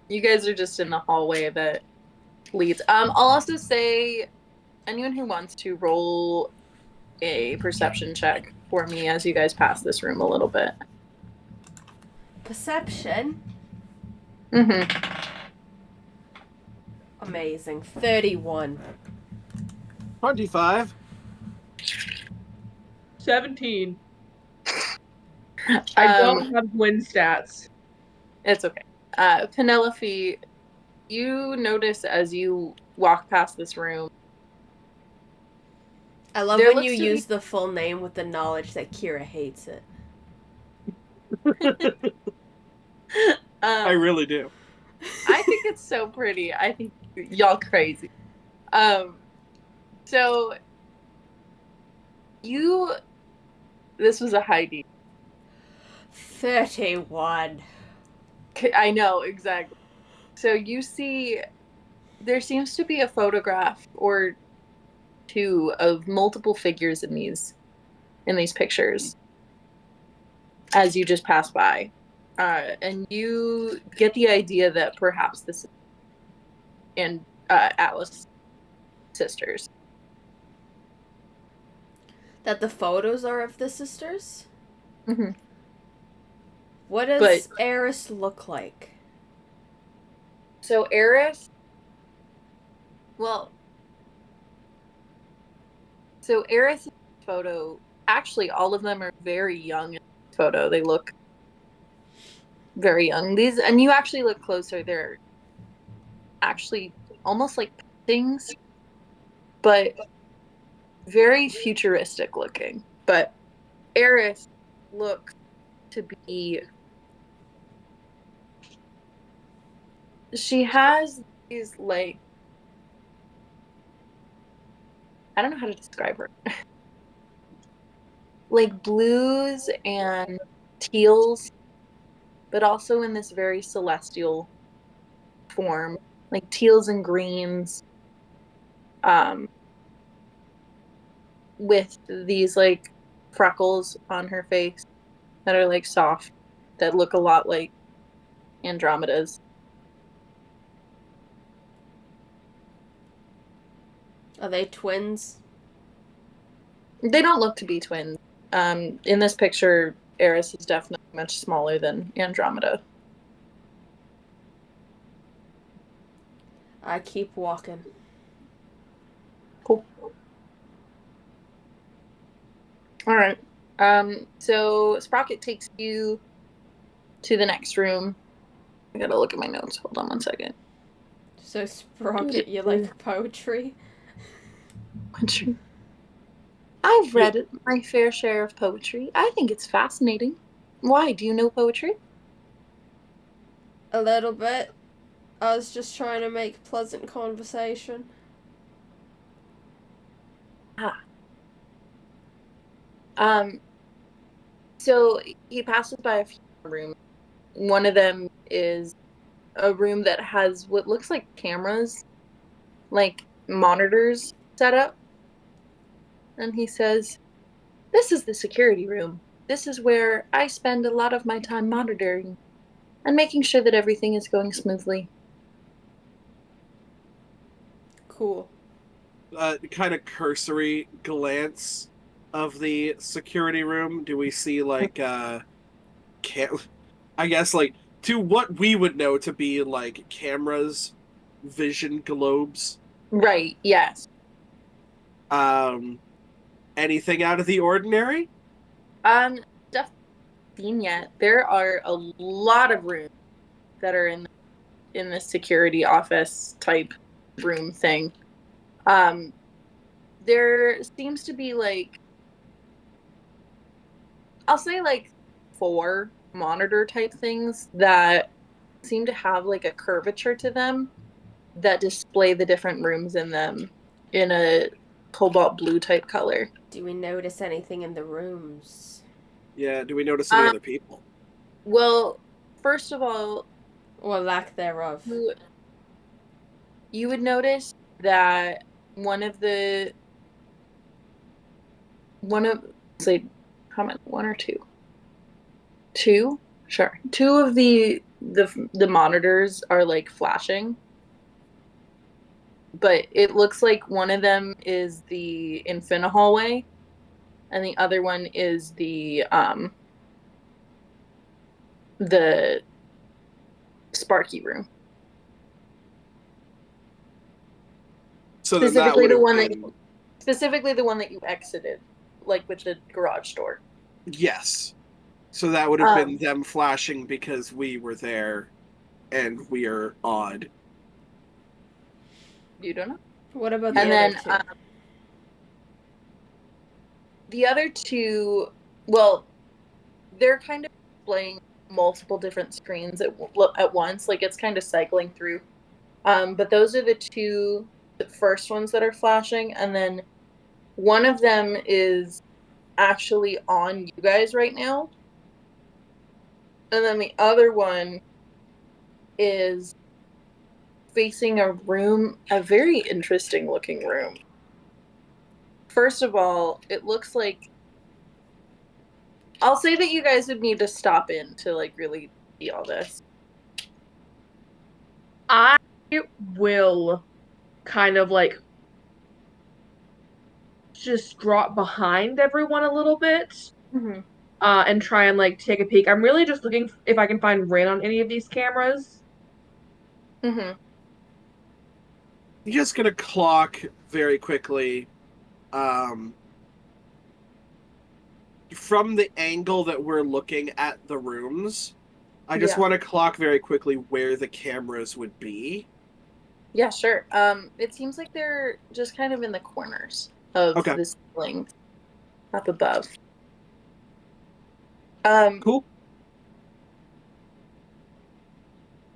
You guys are just in the hallway that leads. I'll also say anyone who wants to roll a perception check for me as you guys pass this room a little bit. Perception? Mm-hmm. Amazing. 31. 25. 17. I don't Um, have twin stats. it's okay. Penelope, you notice as you walk past this room. I love There when looks you to be- use the full name with the knowledge that Kira hates it. I really do. I think it's so pretty. I think y'all crazy. So this was a high D. 31. I know, exactly. So you see, there seems to be a photograph or two of multiple figures in these pictures as you just pass by. And you get the idea that perhaps this is and Alice sisters. That the photos are of the sisters? Mm-hmm. What does Eris look like? So Eris, Eris' photo, actually all of them are very young in this photo. They look very young. And you actually look closer, they're actually almost like things, but very futuristic looking. But Eris looks to be, she has these like, I don't know how to describe her. Like blues and teals, but also in this very celestial form, like teals and greens, with these like freckles on her face that are like soft, that look a lot like Andromeda's. Are they twins? They don't look to be twins. In this picture, Eris is definitely much smaller than Andromeda. I keep walking. Cool. All right. So Sprocket takes you to the next room. I gotta look at my notes. Hold on one second. So, Sprocket, you like poetry? I've read my fair share of poetry. I think it's fascinating. Why? Do you know poetry? A little bit. I was just trying to make pleasant conversation. So he passes by a few rooms. One of them is a room that has what looks like cameras, like monitors set up. And he says, "This is the security room. This is where I spend a lot of my time monitoring and making sure that everything is going smoothly." Cool. Kind of cursory glance of the security room. Do we see like I guess like to what we would know to be like cameras, vision globes? Right, yes. Anything out of the ordinary? Definitely seen yet. There are a lot of rooms that are in in this security office type room thing, there seems to be like, I'll say like 4 monitor type things that seem to have like a curvature to them that display the different rooms in them in a cobalt blue type color. Do we notice anything in the rooms? Yeah, do we notice any other people? Well, first of all, Or lack thereof? you would notice that one of, say, how many? 1 or 2? 2? Sure. 2 of the monitors are like flashing, but it looks like one of them is the Infina hallway, and the other one is the Sparky room. So then that Specifically would the have one been... specifically the one that you exited, like with the garage door. Yes. So that would have been them flashing because we were there and we are odd. You don't know. What about the And other then two? the other 2, well, they're kind of displaying multiple different screens at once. Like it's kind of cycling through. But those are the first ones that are flashing, and then one of them is actually on you guys right now, and then the other one is facing a room, a very interesting looking room. First of all, it looks like, I'll say that you guys would need to stop in to like really see all this. I will kind of like just drop behind everyone a little bit, Mm-hmm. and try and like take a peek. I'm really just looking if I can find Rin on any of these cameras. Mm-hmm. I'm just going to clock very quickly. From the angle that we're looking at the rooms, I just want to clock very quickly where the cameras would be. Yeah, sure. It seems like they're just kind of in the corners of the ceiling up above. Cool.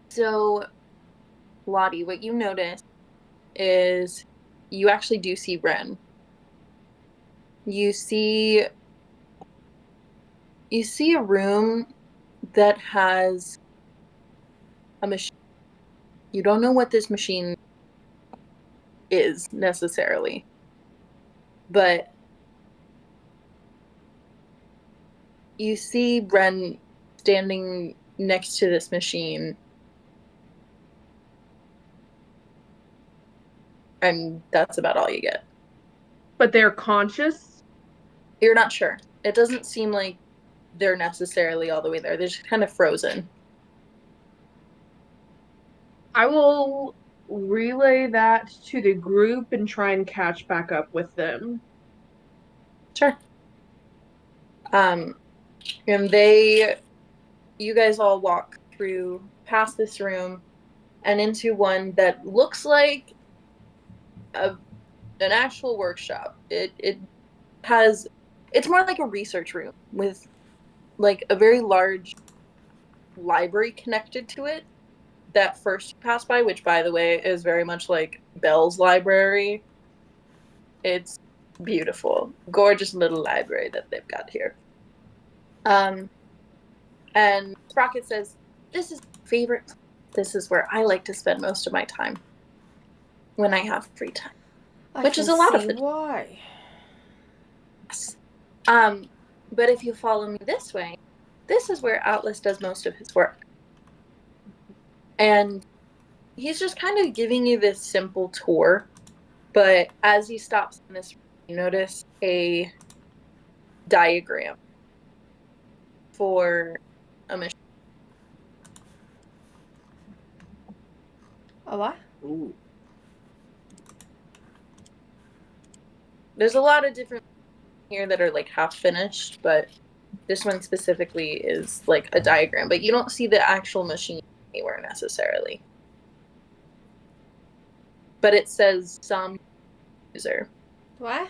So, Lottie, what you notice is you actually do see Ren. You see a room that has a machine. You don't know what this machine is necessarily, but you see Ren standing next to this machine, and that's about all you get. But they're conscious. You're not sure. It doesn't seem like they're necessarily all the way there. They're just kind of frozen. I will relay that to the group and try and catch back up with them. Sure. And you guys all walk through past this room and into one that looks like an actual workshop. It's more like a research room with like a very large library connected to it that first you pass by, which by the way is very much like Bell's library. It's beautiful, gorgeous little library that they've got here. And Sprocket says, "This is my favorite. This is where I like to spend most of my time when I have free time." Which is a lot of the time. Why? Yes. But if you follow me this way, this is where Atlas does most of his work. And he's just kind of giving you this simple tour. But as he stops in this room, you notice a diagram for a mission. A what? Ooh. There's a lot of different here that are like half finished, but this one specifically is like a diagram. But you don't see the actual machine anywhere necessarily. but it says some user. What?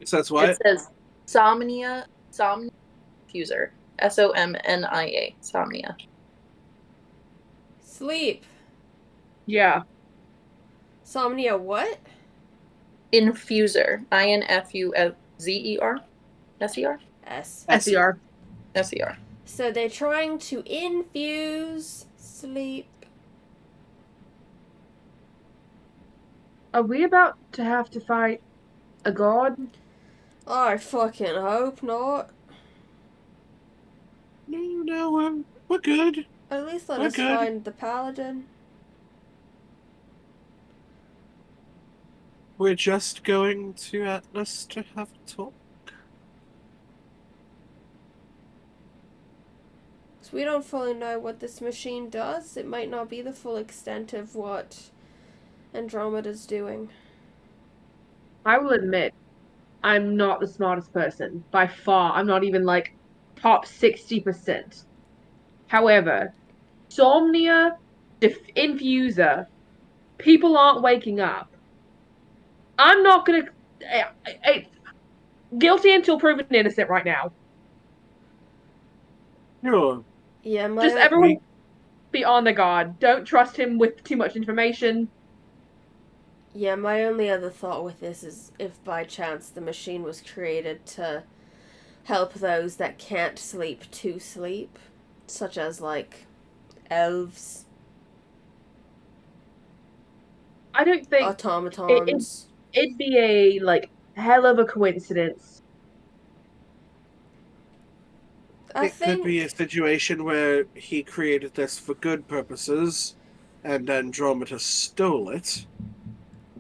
It says It what? says Somnia Fuser. Somnia. Somnia. Sleep. Yeah. Somnia what? Infuser. Infuzer. Ser? S. SER. Ser. So they're trying to infuse sleep. Are we about to have to fight a god? I fucking hope not. No, we're good. At least let We're us good. find the paladin. We're just going to Atlas to have a talk. So we don't fully know what this machine does. It might not be the full extent of what Andromeda's doing. I will admit, I'm not the smartest person. By far. I'm not even like top 60%. However, Somnia, Infuser, people aren't waking up. I'm not gonna. Guilty until proven innocent right now. Sure. Yeah, Just my everyone be on the guard. Don't trust him with too much information. my only other thought with this is if by chance the machine was created to help those that can't sleep to sleep, such as like elves, I don't think automatons. it'd be a like hell of a coincidence. I It could be a think, situation where he created this for good purposes, and Andromeda stole it.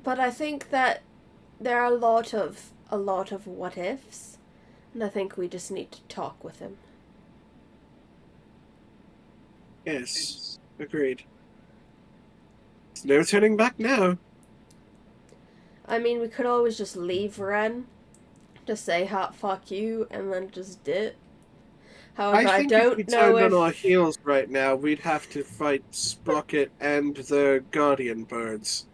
but I think that there are a lot of what ifs, and I think we just need to talk with him. Yes, agreed. There's no turning back now. I mean, we could always just leave Ren, just say hot fuck you, and then just dip. However, I I think if we don't know turned on our if heels right now, we'd have to fight Sprocket and the Guardian Birds.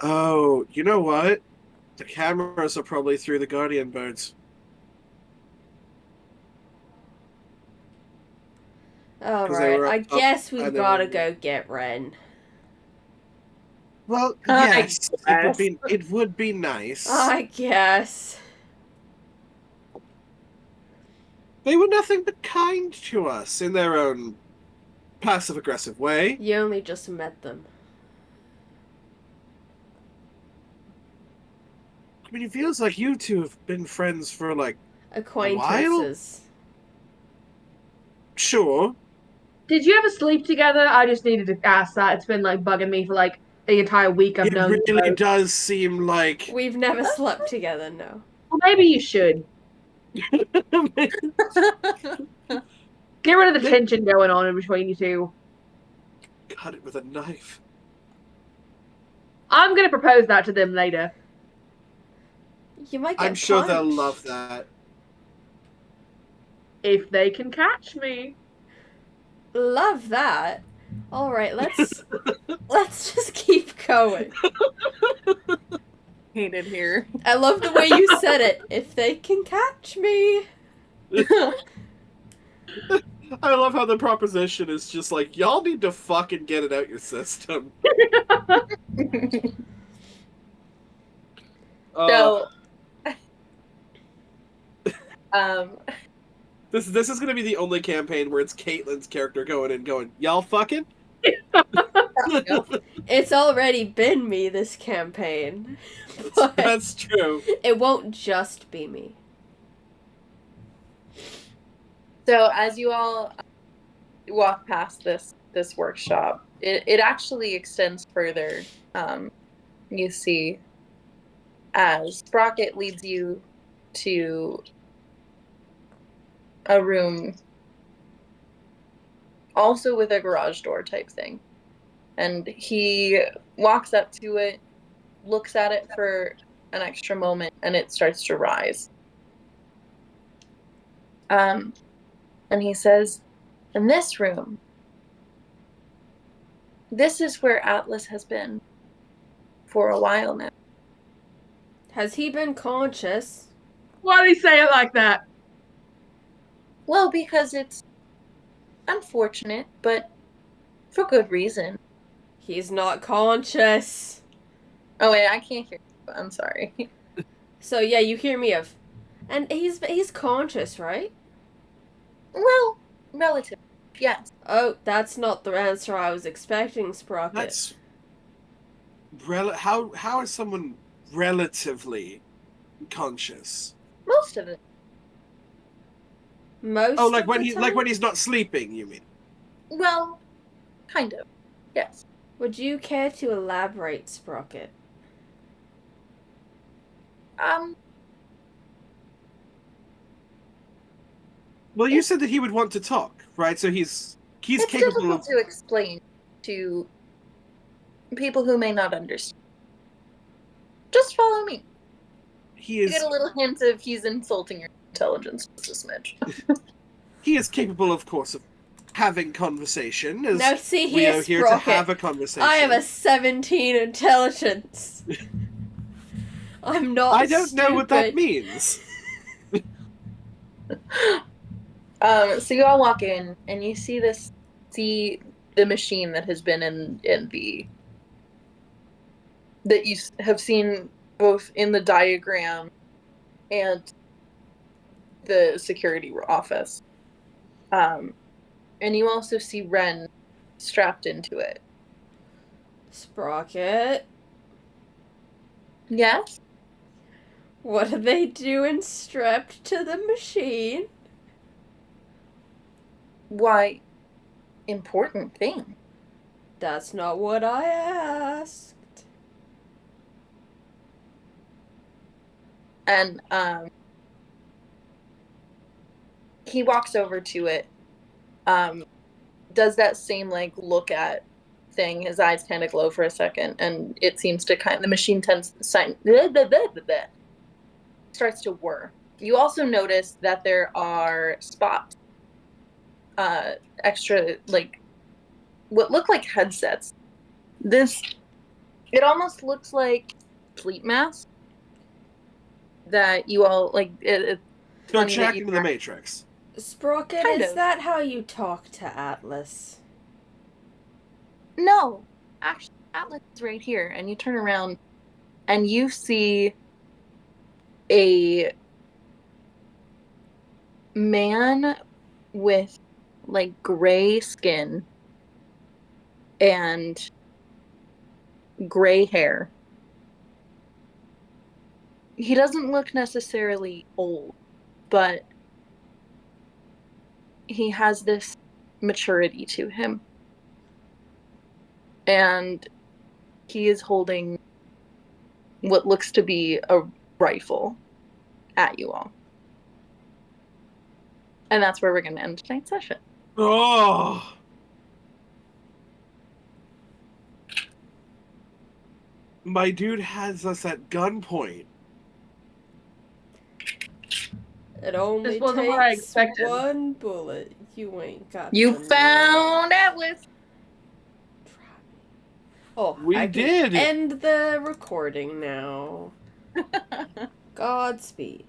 Oh, you know what? The cameras are probably through the Guardian Birds. all 'Cause they right. were I up guess we've and got to then- go get Ren. Well, I yes, it would be nice. I guess. They were nothing but kind to us in their own passive-aggressive way. You only just met them. I mean, it feels like you two have been friends for, like, Acquaintances. sure. Did you ever sleep together? I just needed to ask that. It's been like bugging me for like the entire week I've It known you really both. does seem like... We've never slept together, no. Well, maybe you should. Get rid of the tension going on in between you two. Cut it with a knife. I'm gonna propose that to them later. You might get I'm sure they'll punched. love that. If they can catch me. Love that. All right, let's just keep going. Hate it here. I love the way you said it. If they can catch me. I love how the proposition is just like, y'all need to fucking get it out your system. So, This is gonna be the only campaign where it's Caitlyn's character going in going, y'all fucking? It's already been me this campaign. But That's true. it won't just be me. so as you all walk past this workshop, it actually extends further. You see, as Sprocket leads you to a room, also with a garage door type thing, and he walks up to it, looks at it for an extra moment, and it starts to rise. And he says, in this room, This is where Atlas has been for a while now. Has he been conscious? Why did he say it like that? Well, because it's unfortunate, but for good reason. He's not conscious. Oh wait, I can't hear you. I'm sorry. So yeah, you hear me of, and he's conscious, right? Well, relative, yes. Oh, that's not the answer I was expecting, Sprocket. That's how is someone relatively conscious? Most of it. Most. Oh, like of when the he time? like when he's not sleeping, you mean? Well, kind of. Yes. Would you care to elaborate, Sprocket? Well, you said that he would want to talk, right? So he's It's capable difficult of. to explain to people who may not understand. Just follow me. He You is get a little hint of he's insulting your intelligence just a smidge. he is capable, of course, of having conversation. As Now see we here, are here to Sprocket. have a conversation. I have a 17 intelligence. I'm not I don't know what that stupid. means. So you all walk in and you see the machine that has been in the that you have seen both in the diagram and the security office. And you also see Ren strapped into it. Sprocket, Yes? what are they doing strapped to the machine? Why, important thing. That's not what I asked. And he walks over to it, does that same like look at thing. His eyes kind of glow for a second, and it seems to the machine tends starts to whir. You also notice that there are spots, extra like what look like headsets. It almost looks like sleep mask that you all like. It's So funny that Jack you into the Matrix. Sprocket, Kind is of. that how you talk to Atlas? No, actually, Atlas is right here, and you turn around, and you see a man with like gray skin and gray hair. He doesn't look necessarily old, but he has this maturity to him. And he is holding what looks to be a rifle at you all. And that's where we're going to end tonight's session. Oh. My dude has us at gunpoint. It only This wasn't what I takes expected. one bullet. You ain't got You the found Atlas. Oh, We I can did. end the recording now. Godspeed.